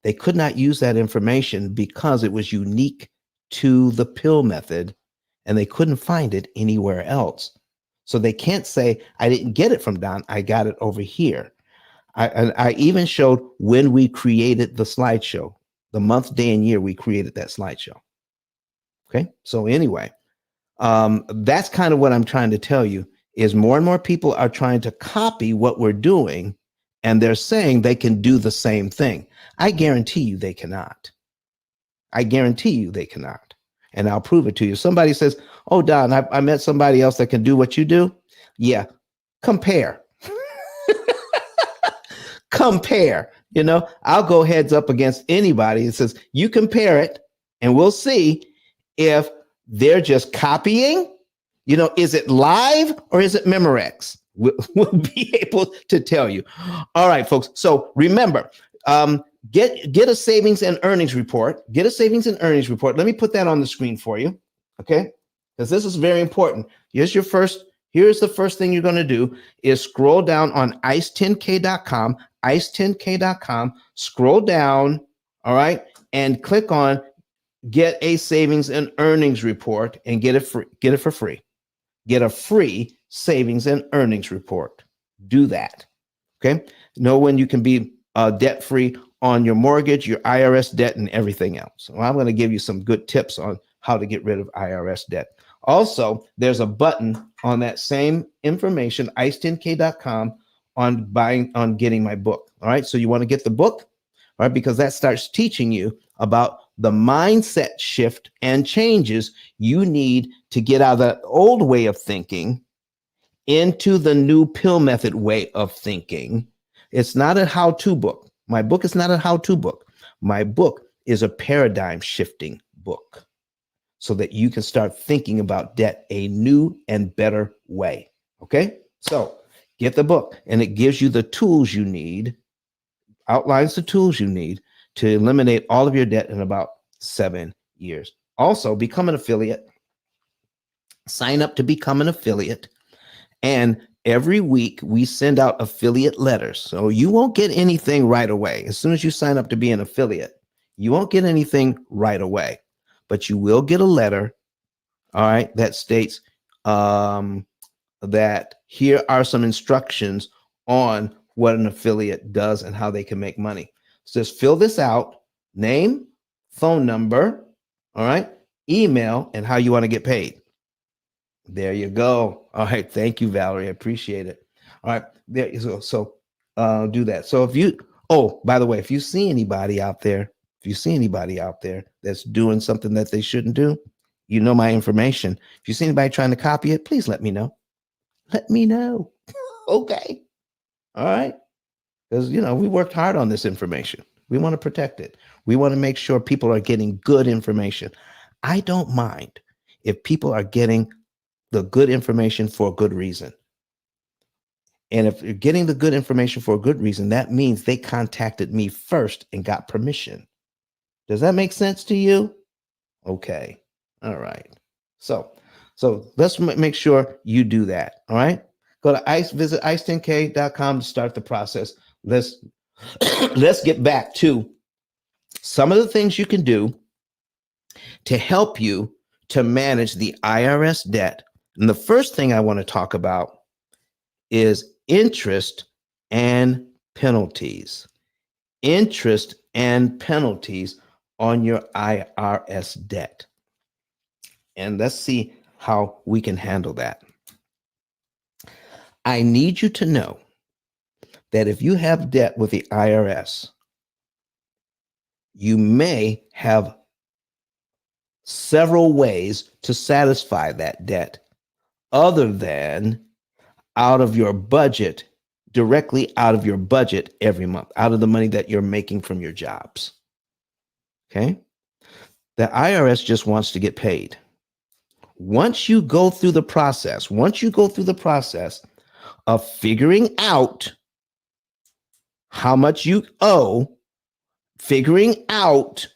A: They could not use that information because it was unique to the P.I.L.L method, and they couldn't find it anywhere else. So they can't say, I didn't get it from Don, I got it over here. I even showed when we created the slideshow, the month, day, and year we created that slideshow. Okay, so anyway, that's kind of what I'm trying to tell you is more and more people are trying to copy what we're doing, and they're saying they can do the same thing. I guarantee you they cannot. And I'll prove it to you. Somebody says, oh, Don, I met somebody else that can do what you do. Yeah, compare. Compare. I'll go heads up against anybody that says you compare it, and we'll see if they're just copying. Is it live or is it Memorex? We'll be able to tell you. All right, folks. So remember, get a savings and earnings report. Get a savings and earnings report. Let me put that on the screen for you, okay? Because this is very important. Here's your first Here's the first thing you're going to do is scroll down on ice10k.com, ice10k.com, scroll down, all right, and click on get a savings and earnings report and get it free. Get it for free. Get a free savings and earnings report. Do that. Okay. Know when you can be debt free on your mortgage, your I.R.S. debt, and everything else. Well, I'm going to give you some good tips on how to get rid of I.R.S. debt. Also, there's a button on that same information, ice10k.com, on getting my book. All right. So you want to get the book, all right, because that starts teaching you about the mindset shift and changes you need to get out of that old way of thinking into the new P.I.L.L method way of thinking. It's not a how-to book. My book is not a how-to book. My book is a paradigm shifting book so that you can start thinking about debt a new and better way. Okay? So get the book, and it gives you the tools you need, outlines the tools you need to eliminate all of your debt in about 7 years. Also, become an affiliate. Sign up to become an affiliate. And every week we send out affiliate letters. So you won't get anything right away. As soon as you sign up to be an affiliate, you won't get anything right away, but you will get a letter, all right, that states that here are some instructions on what an affiliate does and how they can make money. So just fill this out, name, phone number, all right, email, and how you want to get paid. There you go. All right. Thank you, Valerie. I appreciate it. All right. There. So do that. So if you, oh, by the way, if you see anybody out there, that's doing something that they shouldn't do, you know my information. If you see anybody trying to copy it, please let me know. Let me know. Okay. All right. Because, we worked hard on this information. We want to protect it. We want to make sure people are getting good information. I don't mind if people are getting the good information for a good reason. And if you're getting the good information for a good reason, that means they contacted me first and got permission. Does that make sense to you? Okay. All right. So let's make sure you do that. All right. Go to visit ice10k.com to start the process. Let's get back to some of the things you can do to help you to manage the I.R.S. debt. And the first thing I want to talk about is interest and penalties. Interest and penalties on your I.R.S. debt. And let's see how we can handle that. I need you to know that if you have debt with the I.R.S., you may have several ways to satisfy that debt other than out of your budget, directly out of your budget every month, out of the money that you're making from your jobs. Okay? The I.R.S. just wants to get paid. Once you go through the process of figuring out how much you owe, figuring out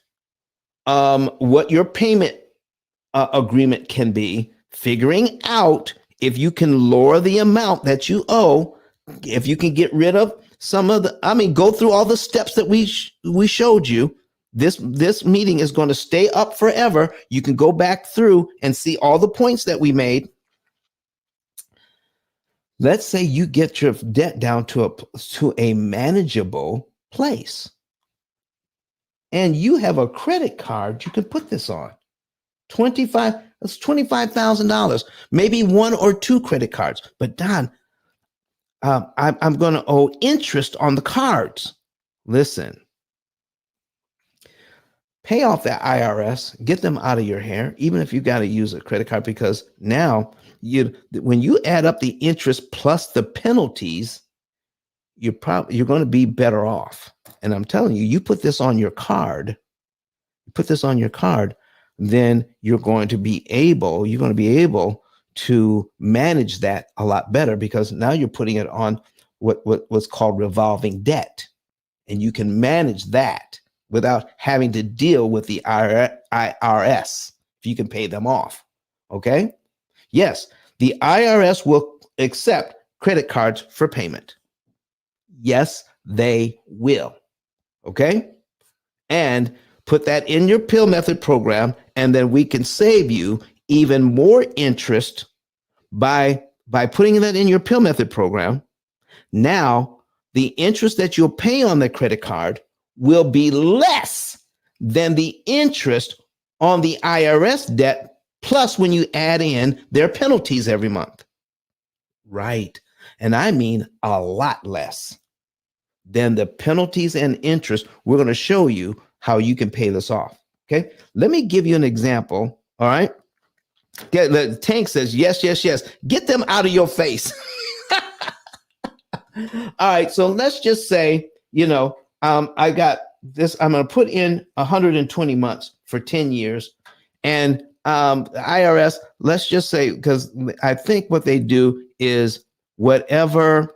A: what your payment agreement can be, figuring out if you can lower the amount that you owe, if you can get rid of some of the, go through all the steps that we showed you. This meeting is going to stay up forever. You can go back through and see all the points that we made. Let's say you get your debt down to a manageable place, and you have a credit card you can put this on. That's $25,000, maybe one or two credit cards. But Don, I'm going to owe interest on the cards. Listen, pay off that I.R.S., get them out of your hair, even if you got to use a credit card, because now when you add up the interest plus the penalties, you're going to be better off. And I'm telling you, you put this on your card, then you're going to be able to manage that a lot better, because now you're putting it on what's called revolving debt, and you can manage that without having to deal with the I.R.S. if you can pay them off. Okay. Yes. The IRS will accept credit cards for payment. Yes, they will. Okay? And put that in your P.I.L.L method program, and then we can save you even more interest by putting that in your P.I.L.L method program. Now, the interest that you'll pay on the credit card will be less than the interest on the IRS debt, plus when you add in their penalties every month. Right. And I mean a lot less than the penalties and interest. We're going to show you how you can pay this off. Okay. Let me give you an example. All right. The Tank says, yes, yes, yes. Get them out of your face. All right. So let's just say, I got this. I'm going to put in 120 months for 10 years. And IRS, let's just say, because I think what they do is whatever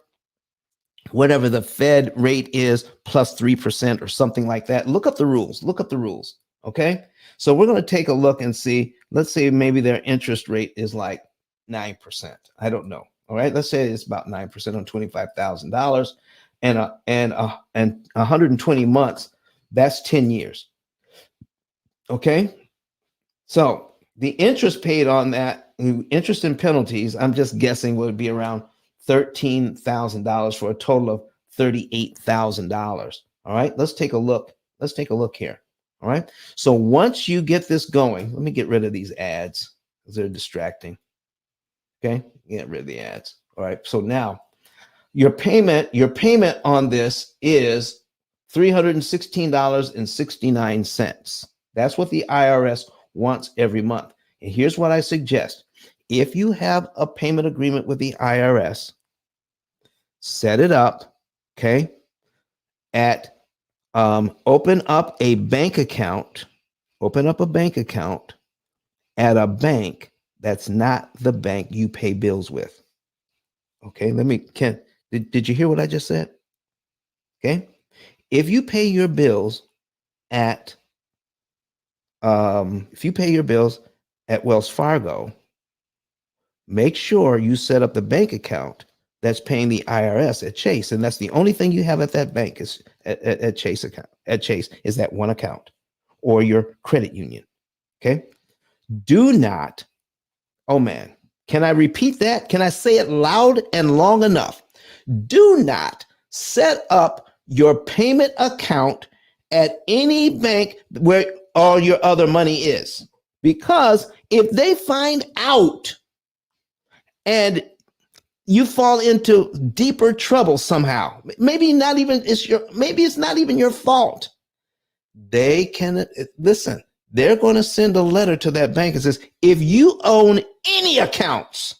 A: the Fed rate is plus 3% or something like that. Look up the rules. Okay. So we're going to take a look and see, let's say maybe their interest rate is like 9%. I don't know. All right. Let's say it's about 9% on $25,000 and 120 months. That's 10 years. Okay. So the interest paid on that, interest and penalties, I'm just guessing would be around $13,000 for a total of $38,000. All right, let's take a look. Let's take a look here. All right. So once you get this going, let me get rid of these ads because they're distracting. Okay, get rid of the ads. All right. So now your payment on this is $316.69. That's what the IRS wants every month. And here's what I suggest. If you have a payment agreement with the IRS, set it up, okay, open up a bank account at a bank that's not the bank you pay bills with. Okay, did you hear what I just said? Okay, if you pay your bills at Wells Fargo, make sure you set up the bank account that's paying the IRS at Chase, and that's the only thing you have at that bank is at Chase account. At Chase is that one account or your credit union. Okay, do not. Oh man, can I repeat that? Can I say it loud and long enough? Do not set up your payment account at any bank where all your other money is, because if they find out and you fall into deeper trouble somehow, maybe it's not even your fault. They can listen. They're going to send a letter to that bank and says, if you own any accounts,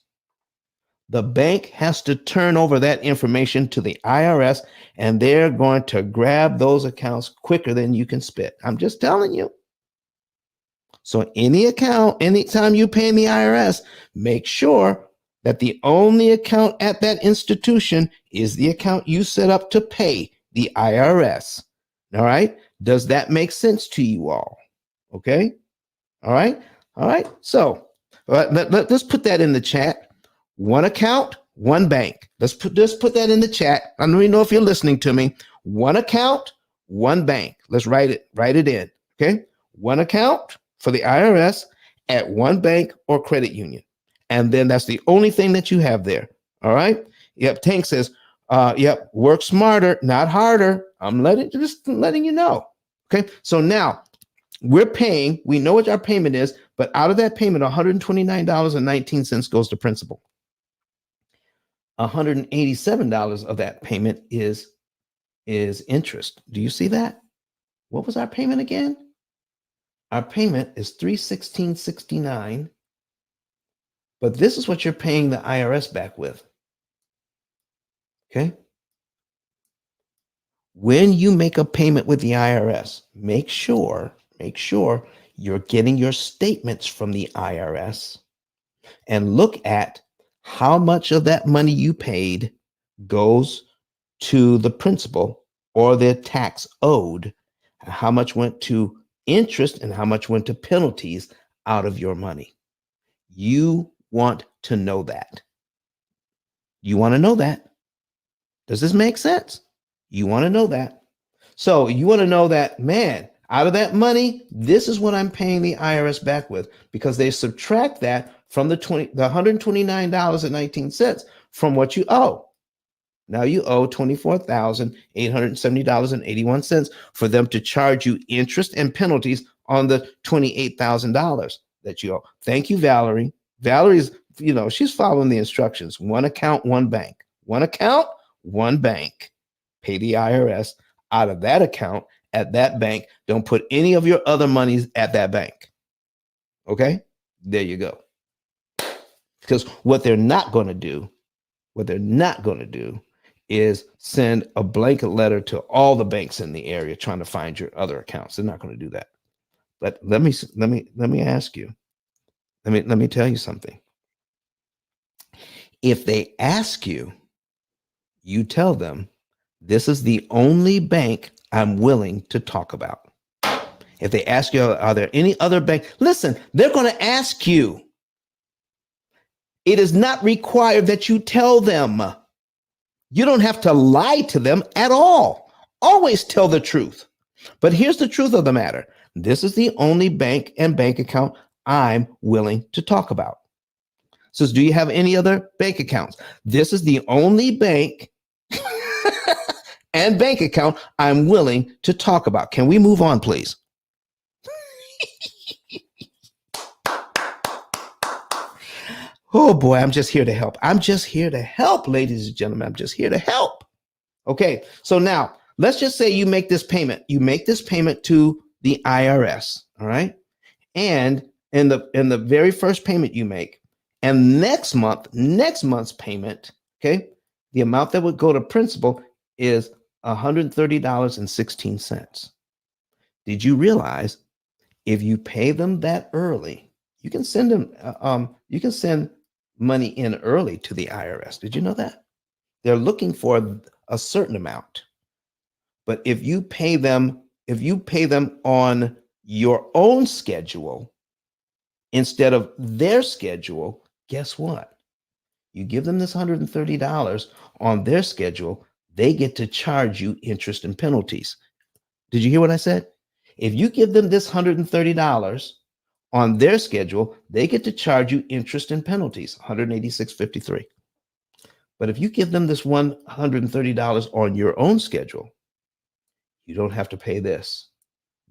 A: the bank has to turn over that information to the IRS, and they're going to grab those accounts quicker than you can spit. I'm just telling you. So anytime you pay in the IRS, make sure that the only account at that institution is the account you set up to pay the IRS. All right. Does that make sense to you all? Okay. All right. All right. So let's put that in the chat. One account, one bank. Let's put that in the chat. I don't even know if you're listening to me. One account, one bank. Let's write it in. Okay. One account for the IRS at one bank or credit union. And then that's the only thing that you have there. All right. Yep. Tank says, yep, work smarter, not harder. I'm just letting you know. Okay. So now we know what our payment is, but out of that payment, $129.19 goes to principal. $187 of that payment is interest. Do you see that? What was our payment again? Our payment is $316.69. But this is what you're paying the IRS back with. Okay. When you make a payment with the IRS, make sure you're getting your statements from the IRS and look at how much of that money you paid goes to the principal or the tax owed, how much went to interest and how much went to penalties out of your money. You want to know that. You want to know that. Does this make sense? You want to know that. So you want to know that, man, out of that money, this is what I'm paying the IRS back with, because they subtract that from the $129.19 from what you owe. Now you owe $24,870.81 for them to charge you interest and penalties on the $28,000 that you owe. Thank you, Valerie. Valerie's, she's following the instructions. One account, one bank. One account, one bank. Pay the IRS out of that account at that bank. Don't put any of your other monies at that bank. Okay? There you go. Because what they're not going to do is send a blanket letter to all the banks in the area trying to find your other accounts. They're not going to do that. But let me ask you. Let me tell you something. If they ask you, you tell them, this is the only bank I'm willing to talk about. If they ask you, are there any other bank? Listen, they're going to ask you. It is not required that you tell them. You don't have to lie to them at all. Always tell the truth. But here's the truth of the matter. This is the only bank and bank account I'm willing to talk about. Says, do you have any other bank accounts? This is the only bank and bank account I'm willing to talk about. Can we move on, please? Oh boy, I'm just here to help. I'm just here to help, ladies and gentlemen. I'm just here to help. Okay, so now let's just say you make this payment. You make this payment to the IRS, all right? And in the very first payment you make, and next month's payment, okay, the amount that would go to principal is $130.16. Did you realize if you pay them that early, you can send money in early to the IRS? Did you know that? They're looking for a certain amount. But if you pay them on your own schedule instead of their schedule, guess what? You give them this $130 on their schedule, they get to charge you interest and penalties. Did you hear what I said? If you give them this $130 on their schedule, they get to charge you interest and penalties, $186.53. But if you give them this $130 on your own schedule, you don't have to pay this.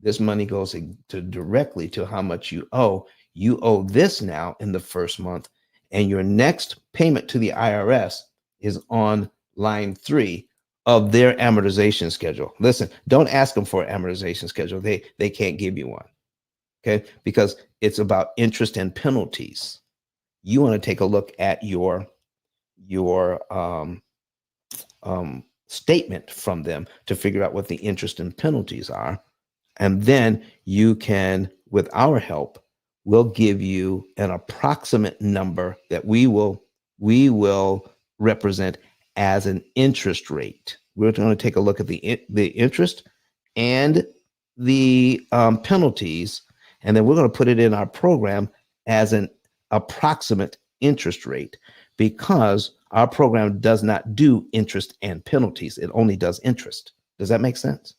A: This money goes directly to how much you owe. You owe this now in the first month, and your next payment to the IRS is on line 3 of their amortization schedule. Listen, don't ask them for an amortization schedule. They can't give you one, okay? Because it's about interest and penalties. You want to take a look at your statement from them to figure out what the interest and penalties are. And then you can, with our help, we'll give you an approximate number that we will represent as an interest rate. We're going to take a look at the interest and the penalties, and then we're going to put it in our program as an approximate interest rate, because our program does not do interest and penalties. It only does interest. Does that make sense?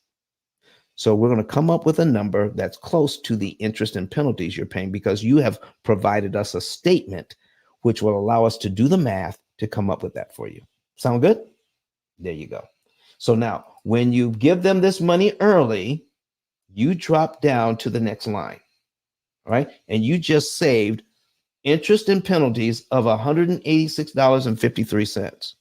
A: So we're going to come up with a number that's close to the interest and penalties you're paying, because you have provided us a statement which will allow us to do the math to come up with that for you. Sound good? There you go. So now when you give them this money early, you drop down to the next line, all right? And you just saved interest and penalties of $186.53.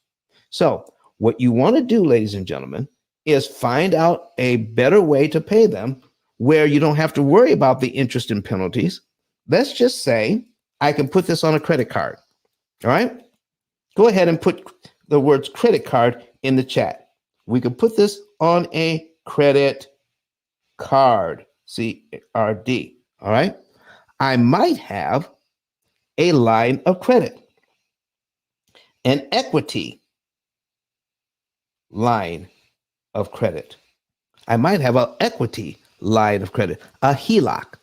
A: So what you want to do, ladies and gentlemen, is find out a better way to pay them where you don't have to worry about the interest and penalties. Let's just say I can put this on a credit card. All right. Go ahead and put the words credit card in the chat. We could put this on a credit card, CRD. All right. I might have a line of credit, an equity line of credit. I might have an equity line of credit, a HELOC,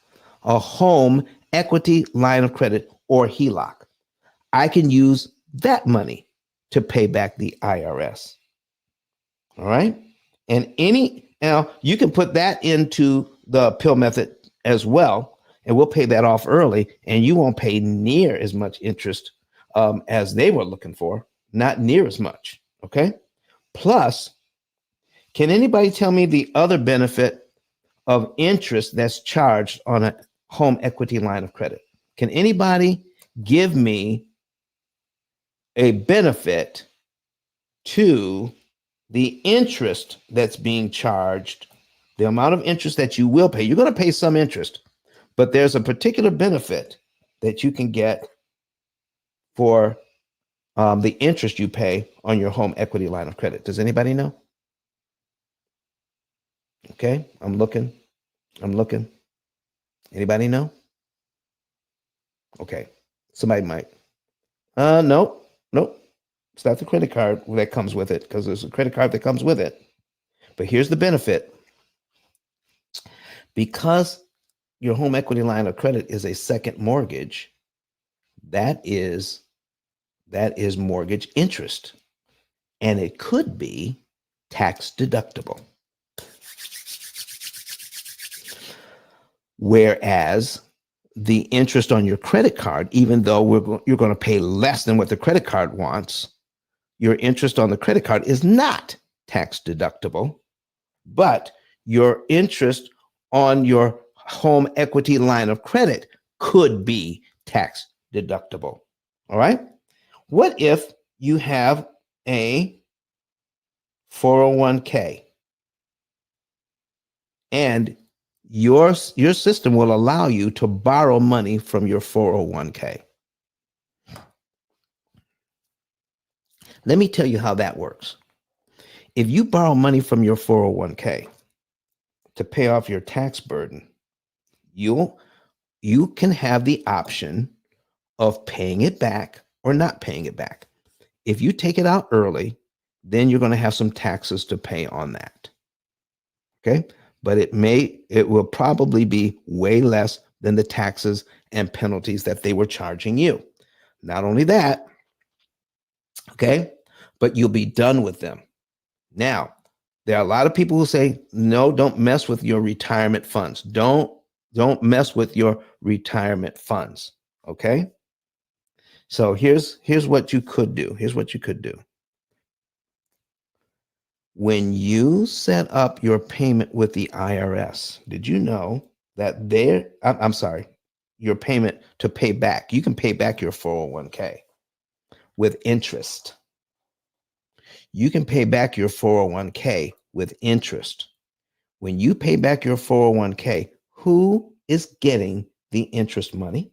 A: a home equity line of credit, or HELOC. I can use that money to pay back the IRS. All right. And now you can put that into the P.I.L.L method as well, and we'll pay that off early, and you won't pay near as much interest as they were looking for, not near as much. Okay. Plus, can anybody tell me the other benefit of interest that's charged on a home equity line of credit? Can anybody give me a benefit to the interest that's being charged, the amount of interest that you will pay? You're going to pay some interest, but there's a particular benefit that you can get for the interest you pay on your home equity line of credit. Does anybody know? Okay, I'm looking. Anybody know? Okay, somebody might. Nope. It's not the credit card that comes with it, because there's a credit card that comes with it. But here's the benefit. Because your home equity line of credit is a second mortgage, that is mortgage interest, and it could be tax deductible. Whereas the interest on your credit card, even though you're going to pay less than what the credit card wants, your interest on the credit card is not tax deductible, but your interest on your home equity line of credit could be tax deductible. All right. What if you have a 401k and your system will allow you to borrow money from your 401k? Let me tell you how that works. If you borrow money from your 401k to pay off your tax burden, you can have the option of paying it back or not paying it back. If you take it out early, then you're going to have some taxes to pay on that. Okay? But it will probably be way less than the taxes and penalties that they were charging you. Not only that, okay, but you'll be done with them. Now, there are a lot of people who say, no, don't mess with your retirement funds. Don't mess with your retirement funds. Okay. So here's what you could do. When you set up your payment with the I.R.S., did you know that your payment to pay back, you can pay back your 401k with interest. You can pay back your 401k with interest. When you pay back your 401k, who is getting the interest money?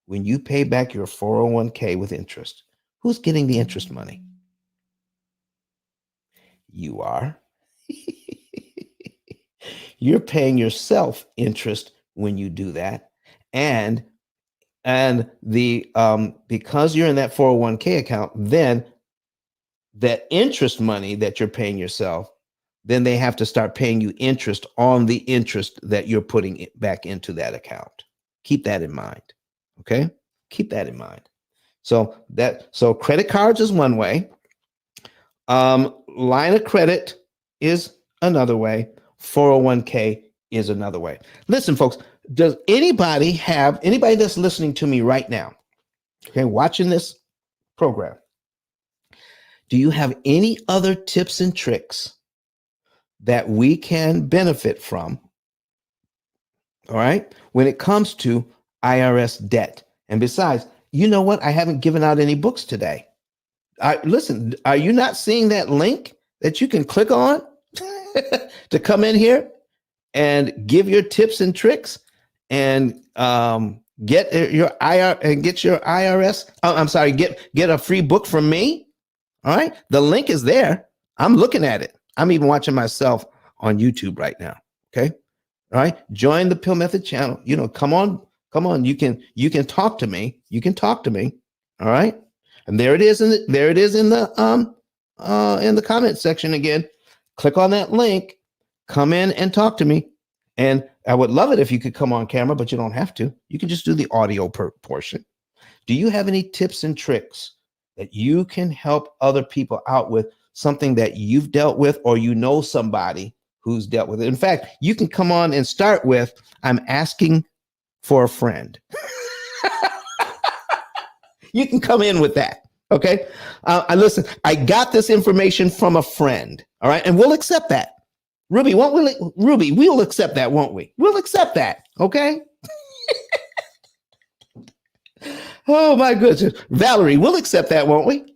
A: When you pay back your 401k with interest, who's getting the interest money? You are. You're paying yourself interest when you do that. And the because you're in that 401k account, then that interest money that you're paying yourself, then they have to start paying you interest on the interest that you're putting it back into that account. Keep that in mind. Okay? Keep that in mind. So credit cards is one way. Line of credit is another way. 401k is another way. Listen, folks, does anybody that's listening to me right now, okay, watching this program, do you have any other tips and tricks that we can benefit from? All right, when it comes to I.R.S. debt. And besides, you know what? I haven't given out any books today. Listen, are you not seeing that link that you can click on to come in here and give your tips and tricks and get your I.R.S. Get a free book from me. All right, the link is there. I'm looking at it. I'm even watching myself on YouTube right now. Okay, all right. Join the P.I.L.L Method channel. Come on. You can talk to me. All right. And there it is in the comment section again. Click on that link, come in and talk to me. And I would love it if you could come on camera, but you don't have to. You can just do the audio portion. Do you have any tips and tricks that you can help other people out with, something that you've dealt with or you know somebody who's dealt with it? In fact, you can come on and start with, I'm asking for a friend. You can come in with that. Okay. I listen, I got this information from a friend. All right. And we'll accept that. Ruby, won't we? Ruby, we'll accept that, won't we? We'll accept that. Okay. Oh my goodness. Valerie, we'll accept that, won't we?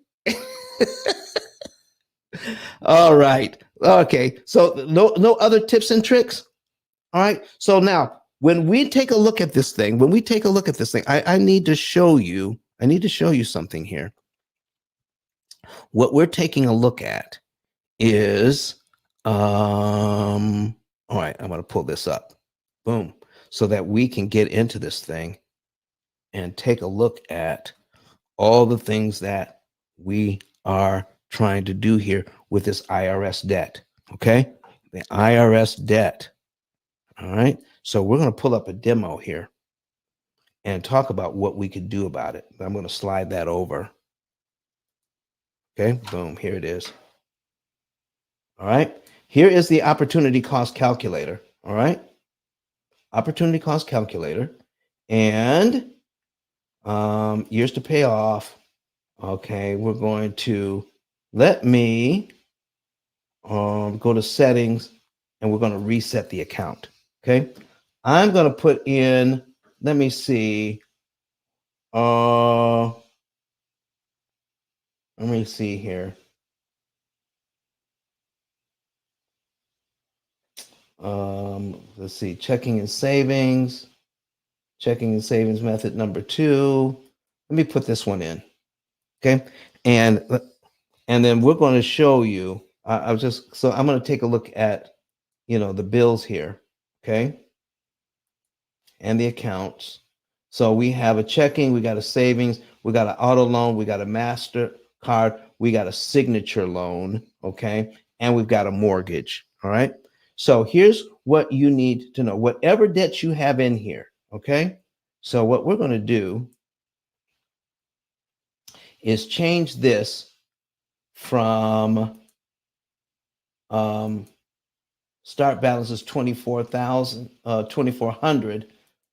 A: All right. Okay. So no other tips and tricks. All right. So now when we take a look at this thing, I need to show you something here. What we're taking a look at is, all right, I'm going to pull this up. Boom. So that we can get into this thing and take a look at all the things that we are trying to do here with this I.R.S. debt. Okay. The I.R.S. debt. All right. So we're going to pull up a demo here and talk about what we could do about it. I'm going to slide that over. Okay. Boom. Here it is. All right. Here is the opportunity cost calculator. All right. Opportunity cost calculator and years to pay off. Okay. We're going to let me go to settings and we're going to reset the account. Okay. I'm going to put in, let me see. Let me see here. Let's see, checking and savings method number 2. Let me put this one in. Okay. And then we're going to show you, I'm going to take a look at, the bills here. Okay. And the accounts. So we have a checking, we got a savings, we got an auto loan, we got a master card, we got a signature loan. Okay. And we've got a mortgage. All right. So here's what you need to know, whatever debts you have in here. Okay. So what we're going to do is change this from start balance is 2,400.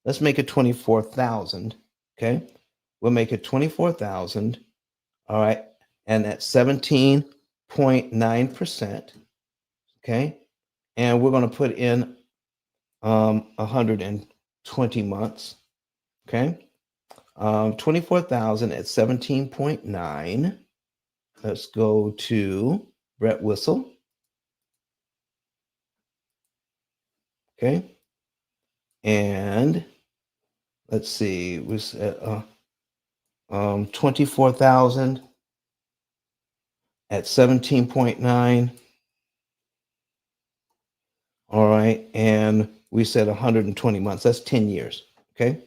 A: Let's make it 24,000. Okay. We'll make it 24,000. All right. And that's 17.9%. Okay. And we're going to put in 120 months. Okay. 24,000 at 17.9. Let's go to Brett Whistle. Okay. And let's see, we said 24,000 at 17.9. All right. And we said 120 months. That's 10 years. Okay.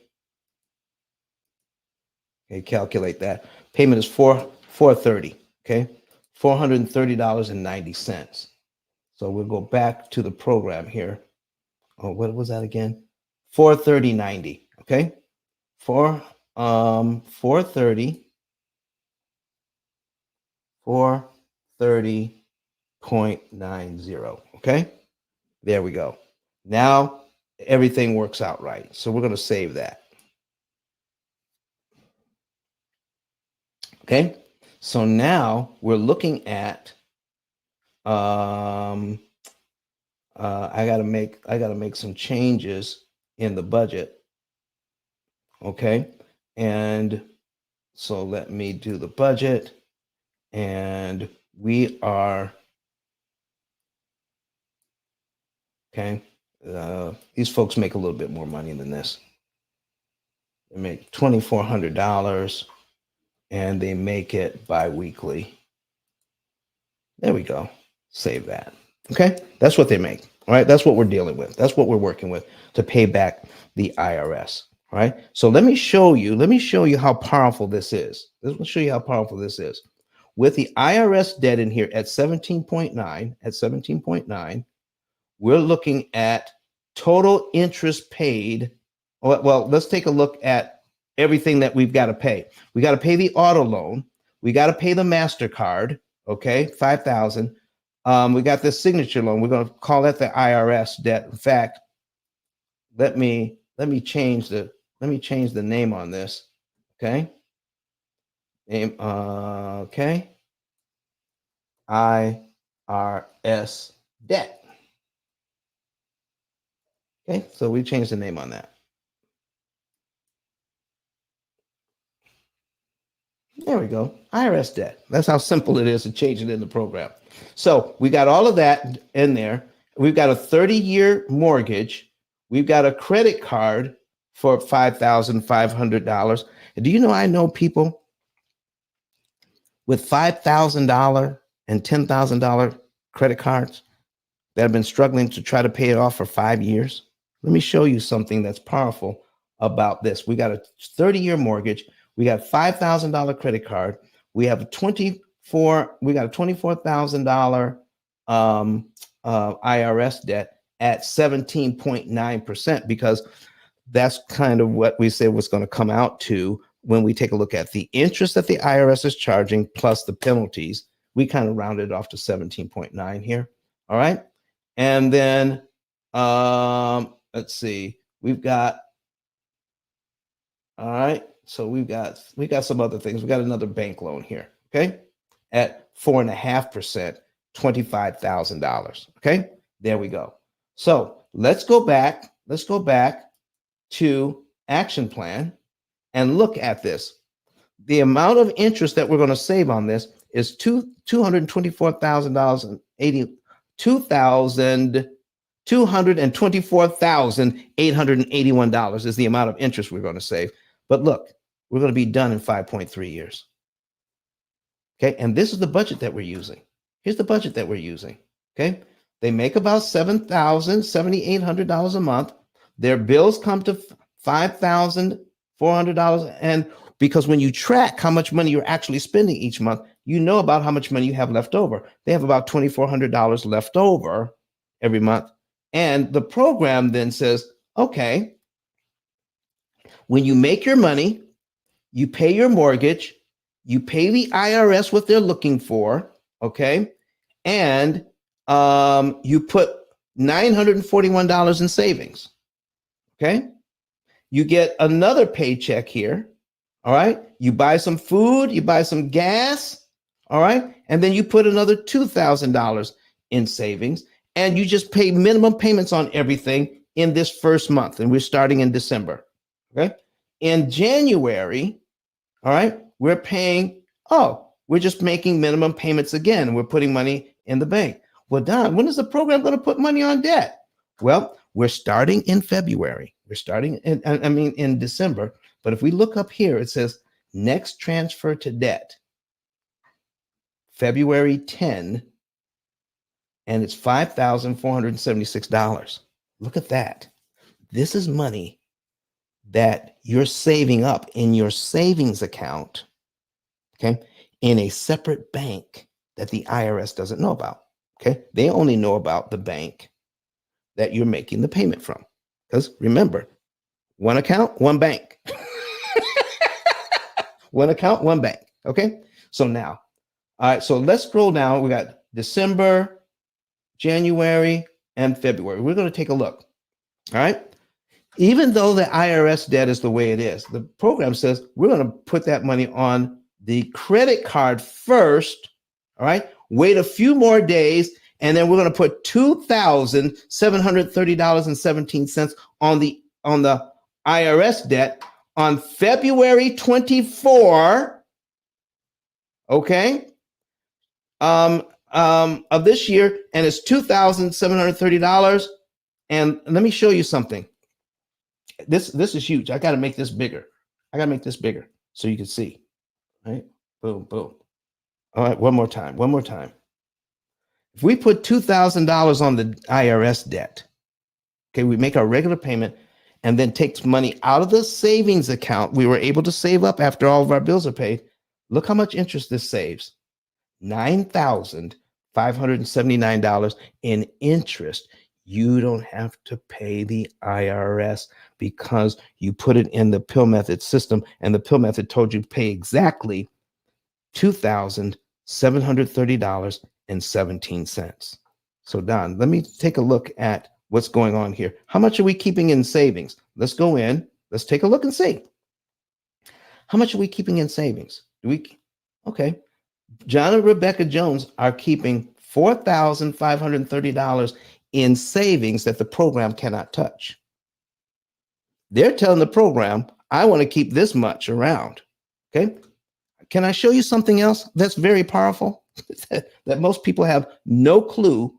A: Okay. Calculate that. Payment is $430. Okay. $430.90. So we'll go back to the program here. Oh, what was that again? 430.90. Okay. 430. 430.90. Okay. There we go. Now everything works out right. So we're going to save that. Okay. So now we're looking at I gotta make some changes in the budget. Okay. And so let me do the budget. And we are okay. These folks make a little bit more money than this. They make $2,400 and they make it bi-weekly. There we go. Save that. Okay. That's what they make. All right. That's what we're dealing with. That's what we're working with to pay back the I.R.S. All right. So let me show you how powerful this is. Let me show you how powerful this is. With the I.R.S. debt in here at 17.9, we're looking at total interest paid. Well, let's take a look at everything that we've got to pay. We got to pay the auto loan. We got to pay the MasterCard. Okay, 5,000. We got the signature loan. We're going to call that the I.R.S. debt. In fact, let me change the name on this. Okay. Name. Okay. I.R.S. debt. Okay, so we changed the name on that. There we go. I.R.S. debt. That's how simple it is to change it in the program. So we got all of that in there. We've got a 30-year mortgage. We've got a credit card for $5,500. Do you know I know people with $5,000 and $10,000 credit cards that have been struggling to try to pay it off for 5 years? Let me show you something that's powerful about this. We got a 30-year mortgage. We got $5,000 credit card. We have a $24,000 I.R.S. debt at 17.9%, because that's kind of what we said was going to come out to when we take a look at the interest that the I.R.S. is charging plus the penalties. We kind of rounded it off to 17.9 here. All right. And then let's see, we've got, all right, so we got some other things. We got another bank loan here, okay, at 4.5%, $25,000. Okay, there we go. So let's go back to action plan and look at this. The amount of interest that we're going to save on this is $224,881 is the amount of interest we're going to save. But look, we're going to be done in 5.3 years. Okay, and this is the budget that we're using. Here's the budget that we're using. Okay, they make about $7,800 a month. Their bills come to $5,400, and because when you track how much money you're actually spending each month, you know about how much money you have left over. They have about $2,400 left over every month. And the program then says, okay, when you make your money, you pay your mortgage, you pay the I.R.S. what they're looking for, okay? And you put $941 in savings, okay? You get another paycheck here, all right? You buy some food, you buy some gas, all right? And then you put another $2,000 in savings, and you just pay minimum payments on everything in this first month. And we're starting in December, okay? In January, all right, we're just making minimum payments again. We're putting money in the bank. Well, Don, when is the program going to put money on debt? Well, we're starting in February. We're starting in December. But if we look up here, it says next transfer to debt, February 10, and it's $5,476. Look at that. This is money that you're saving up in your savings account, okay, in a separate bank that the I.R.S. doesn't know about, okay? They only know about the bank that you're making the payment from. Because remember, one account, one bank. One account, one bank, okay? So now, all right, so let's scroll down. We got December, January, and February. We're going to take a look, all right? Even though the I.R.S. debt is the way it is, the program says we're going to put that money on the credit card first, all right? Wait a few more days, and then we're going to put $2,730.17 on the I.R.S. debt on February 24, okay, of this year, and it's $2,730. And let me show you something. This is huge. I got to make this bigger. So you can see. Right? Boom, boom. All right, one more time. If we put $2,000 on the I.R.S. debt, okay, we make our regular payment and then takes money out of the savings account we were able to save up after all of our bills are paid. Look how much interest this saves. $9,579 in interest You don't have to pay the IRS because you put it in the P.I.L.L method system, and the P.I.L.L method told you to pay exactly $2,730.17. So Don, let me take a look at what's going on here. How much are we keeping in savings? Let's go in. Let's take a look and see. How much are we keeping in savings? Okay. John and Rebecca Jones are keeping $4,530 in savings that the program cannot touch. They're telling the program, I want to keep this much around. Okay. Can I show you something else that's very powerful that most people have no clue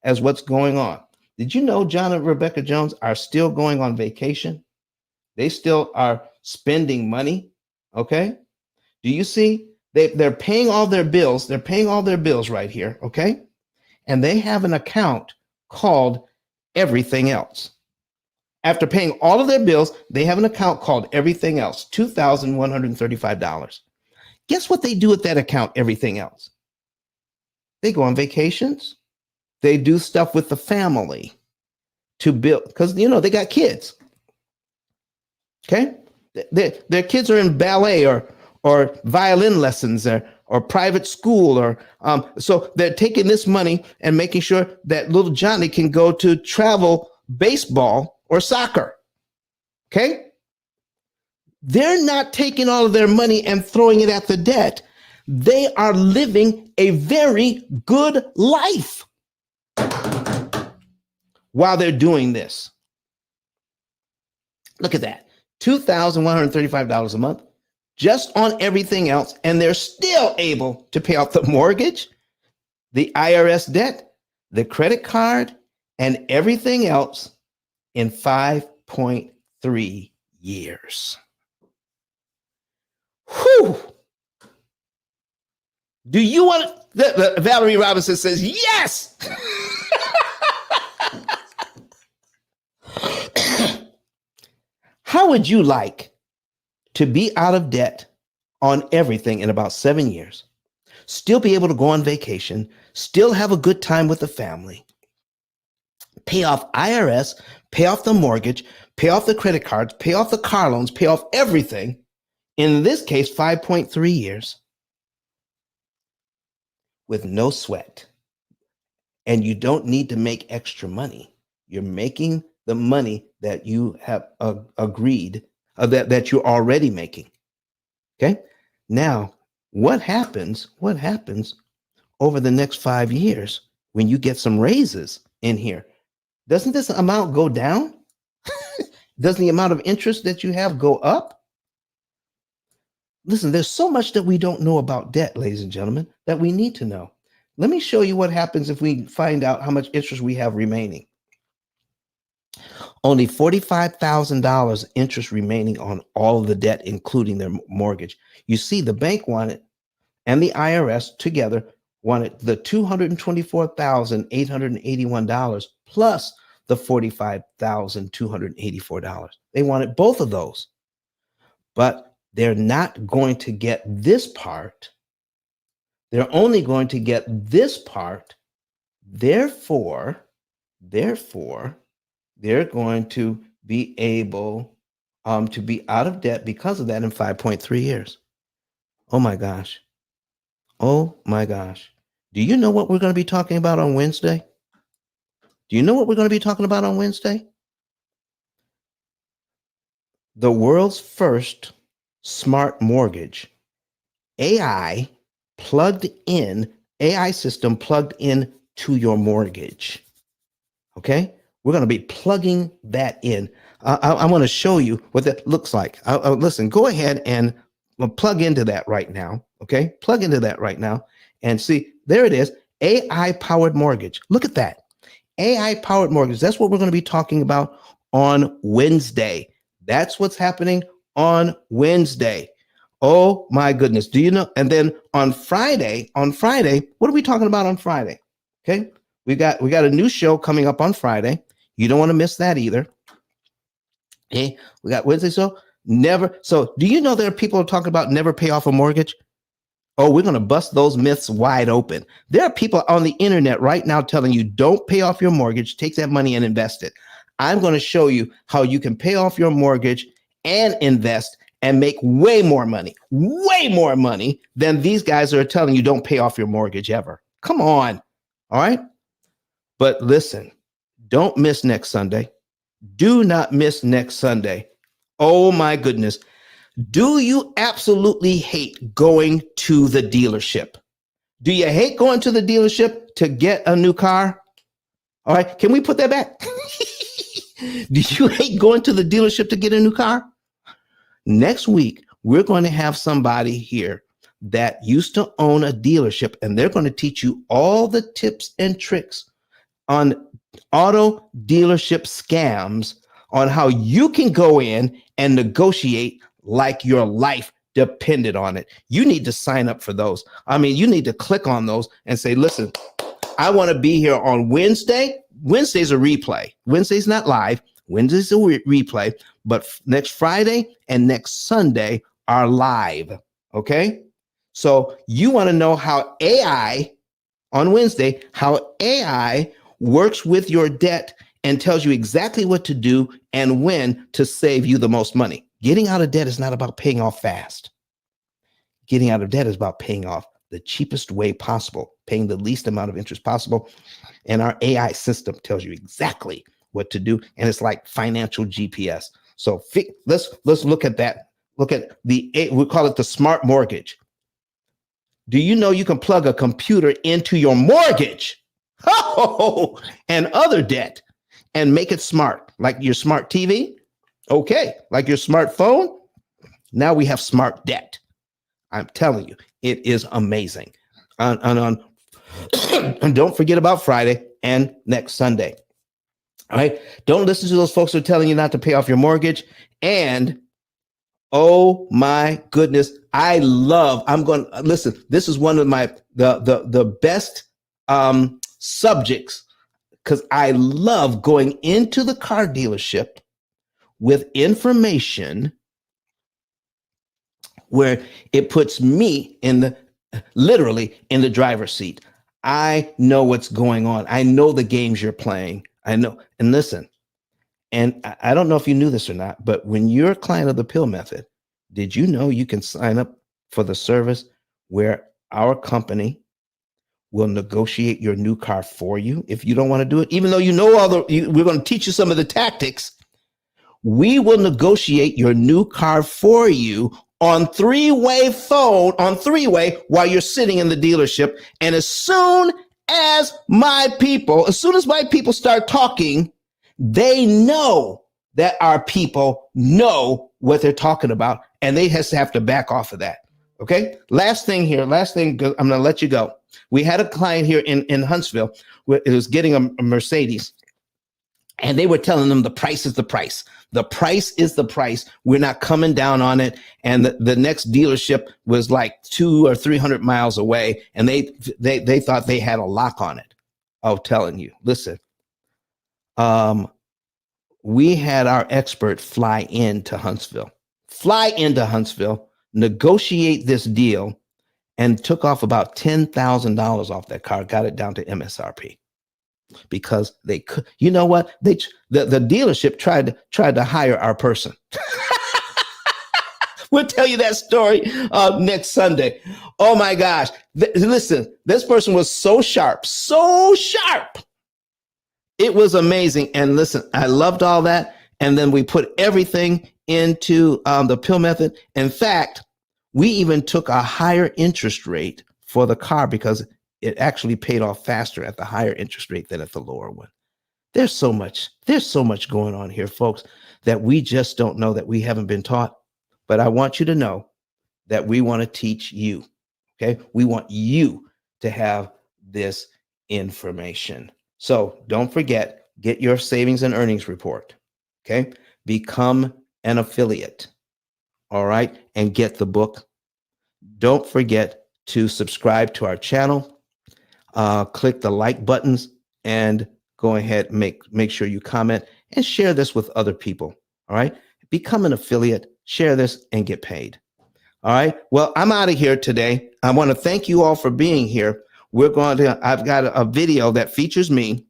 A: as what's going on? Did you know John and Rebecca Jones are still going on vacation? They still are spending money. Okay. Do you see? They're paying all their bills. They're paying all their bills right here. Okay. And they have an account called Everything Else. After paying all of their bills, they have an account called Everything Else, $2,135. Guess what they do with that account, Everything Else? They go on vacations. They do stuff with the family to build, because, you know, they got kids. Okay. Their kids are in ballet or violin lessons or private school, or so they're taking this money and making sure that little Johnny can go to travel baseball or soccer. Okay. They're not taking all of their money and throwing it at the debt. They are living a very good life while they're doing this. Look at that. $2,135 a month just on Everything Else. And they're still able to pay off the mortgage, the IRS debt, the credit card, and everything else in 5.3 years. Whew. Do you want Valerie Robinson says, yes. How would you like to be out of debt on everything in about 7 years, still be able to go on vacation, still have a good time with the family, pay off IRS, pay off the mortgage, pay off the credit cards, pay off the car loans, pay off everything, in this case, 5.3 years, with no sweat? And you don't need to make extra money. You're making the money that you have agreed, that you're already making. Okay. Now, what happens over the next 5 years when you get some raises in here? Doesn't this amount go down? Doesn't the amount of interest that you have go up? Listen, there's so much that we don't know about debt, ladies and gentlemen, that we need to know. Let me show you what happens if we find out how much interest we have remaining. Only $45,000 interest remaining on all of the debt, including their mortgage. You see, the bank wanted, and the IRS together wanted the $224,881 plus the $45,284. They wanted both of those, but they're not going to get this part. They're only going to get this part. Therefore, they're going to be able to be out of debt because of that in 5.3 years. Oh my gosh. Oh my gosh. Do you know what we're going to be talking about on Wednesday? Do you know what we're going to be talking about on Wednesday? The world's first smart mortgage. AI system plugged in to your mortgage. Okay? We're going to be plugging that in. I want to show you what that looks like. Listen, go ahead and plug into that right now. Okay? Plug into that right now and see, there it is. AI powered mortgage. Look at that. AI powered mortgage. That's what we're going to be talking about on Wednesday. That's what's happening on Wednesday. Oh my goodness. Do you know? And then on Friday, what are we talking about on Friday? Okay. We got a new show coming up on Friday. You don't want to miss that either. Okay. We got Wednesday. So do you know there are people talking about never pay off a mortgage? Oh, we're going to bust those myths wide open. There are people on the internet right now telling you don't pay off your mortgage, take that money and invest it. I'm going to show you how you can pay off your mortgage and invest and make way more money than these guys that are telling you don't pay off your mortgage ever. Come on. All right. But listen, don't miss next Sunday. Do not miss next Sunday. Oh my goodness. Do you absolutely hate going to the dealership? Do you hate going to the dealership to get a new car? All right. Can we put that back? Do you hate going to the dealership to get a new car? Next week, we're going to have somebody here that used to own a dealership, and they're going to teach you all the tips and tricks on auto dealership scams, on how you can go in and negotiate like your life depended on it. You need to sign up for those. I mean, you need to click on those and say, listen, I want to be here on Wednesday. Wednesday's a replay. Wednesday's not live. Wednesday's a replay. But next Friday and next Sunday are live. Okay? So you want to know how AI on Wednesday, how AI works with your debt and tells you exactly what to do and when to save you the most money. Getting out of debt is not about paying off fast. Getting out of debt is about paying off the cheapest way possible, paying the least amount of interest possible. And our AI system tells you exactly what to do. And it's like financial GPS. So let's look at that. Look at we call it the smart mortgage. Do you know you can plug a computer into your mortgage and other debt and make it smart, like your smart TV? Okay, like your smartphone. Now we have smart debt. I'm telling you, it is amazing. And don't forget about Friday and next Sunday. All right. Don't listen to those folks who are telling you not to pay off your mortgage. And oh my goodness, I'm going to listen. This is one of my the best subjects, because I love going into the car dealership with information where it puts me literally in the driver's seat. I know what's going on. I know the games you're playing. I know. And listen, and I don't know if you knew this or not, but when you're a client of the P.I.L.L method, did you know you can sign up for the service where our company will negotiate your new car for you if you don't want to do it? Even though you know we're going to teach you some of the tactics. We will negotiate your new car for you on three-way while you're sitting in the dealership. And as soon as my people start talking, they know that our people know what they're talking about, and they have to back off of that. Okay. Last thing, I'm going to let you go. We had a client here in Huntsville who was getting a Mercedes, and they were telling them the price is the price. The price is the price. We're not coming down on it. And the next dealership was like 200 or 300 miles away, and they thought they had a lock on it. I'm telling you, listen. We had our expert fly into Huntsville, negotiate this deal, and took off about $10,000 off that car, got it down to MSRP. Because they could, you know what? The dealership tried to hire our person. We'll tell you that story next Sunday. Oh my gosh. Listen, this person was so sharp. It was amazing. And listen, I loved all that. And then we put everything into the P.I.L.L method. In fact, we even took a higher interest rate for the car because it actually paid off faster at the higher interest rate than at the lower one. There's so much going on here, folks, that we just don't know, that we haven't been taught. But I want you to know that we want to teach you. Okay. We want you to have this information. So don't forget, get your savings and earnings report. Okay. Become an affiliate. All right. And get the book. Don't forget to subscribe to our channel. Click the like buttons and go ahead, make sure you comment and share this with other people. All right. Become an affiliate, share this, and get paid. All right. Well, I'm out of here today. I want to thank you all for being here. I've got a video that features me.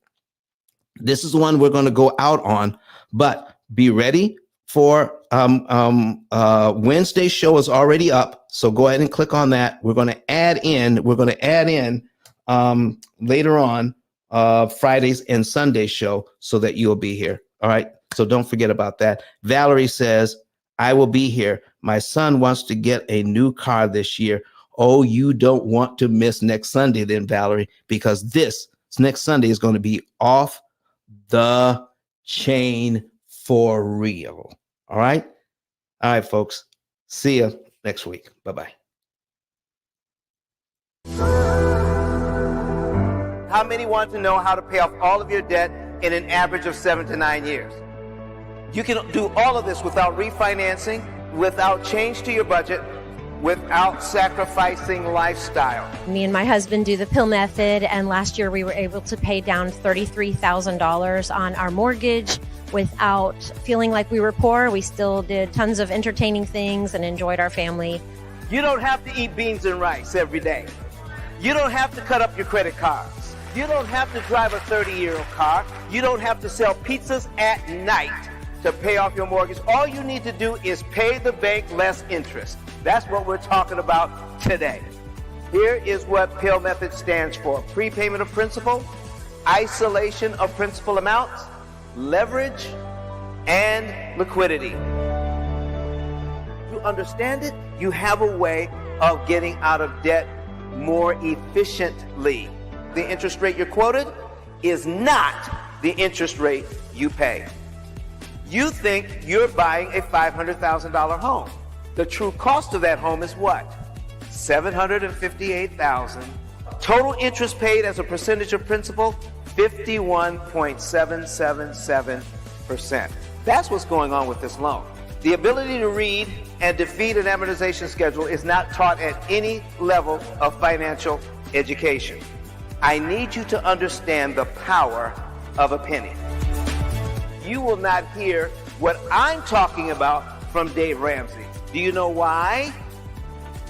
A: This is the one we're going to go out on, but be ready for Wednesday's show is already up. So go ahead and click on that. We're going to add in later on Fridays and Sunday's show so that you'll be here. All right. So don't forget about that. Valerie says, I will be here. My son wants to get a new car this year. Oh, you don't want to miss next Sunday then, Valerie, because this next Sunday is going to be off the chain for real. All right. All right, folks. See you next week. Bye-bye. How many want to know how to pay off all of your debt in an average of 7 to 9 years? You can do all of this without refinancing, without change to your budget, without sacrificing lifestyle.
C: Me and my husband do the P.I.L.L method, and last year we were able to pay down $33,000 on our mortgage without feeling like we were poor. We still did tons of entertaining things and enjoyed our family.
A: You don't have to eat beans and rice every day. You don't have to cut up your credit cards. You don't have to drive a 30-year-old car. You don't have to sell pizzas at night to pay off your mortgage. All you need to do is pay the bank less interest. That's what we're talking about today. Here is what P.I.L.L method stands for: prepayment of principal, isolation of principal amounts, leverage, and liquidity. You understand it? You have a way of getting out of debt more efficiently. The interest rate you're quoted is not the interest rate you pay. You think you're buying a $500,000 home. The true cost of that home is what? $758,000. Total interest paid as a percentage of principal, 51.777%. That's what's going on with this loan. The ability to read and defeat an amortization schedule is not taught at any level of financial education. I need you to understand the power of a penny. You will not hear what I'm talking about from Dave Ramsey. Do you know why?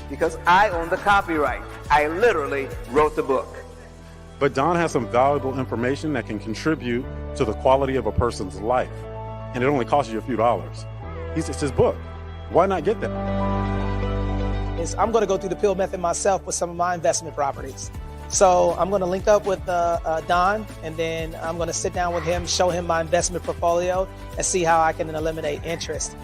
A: Because I own the copyright. I literally wrote the book.
D: But Don has some valuable information that can contribute to the quality of a person's life. And it only costs you a few dollars. It's his book. Why not get that?
E: I'm going to go through the P.I.L.L method myself with some of my investment properties. So I'm going to link up with Don, and then I'm going to sit down with him, show him my investment portfolio, and see how I can eliminate interest.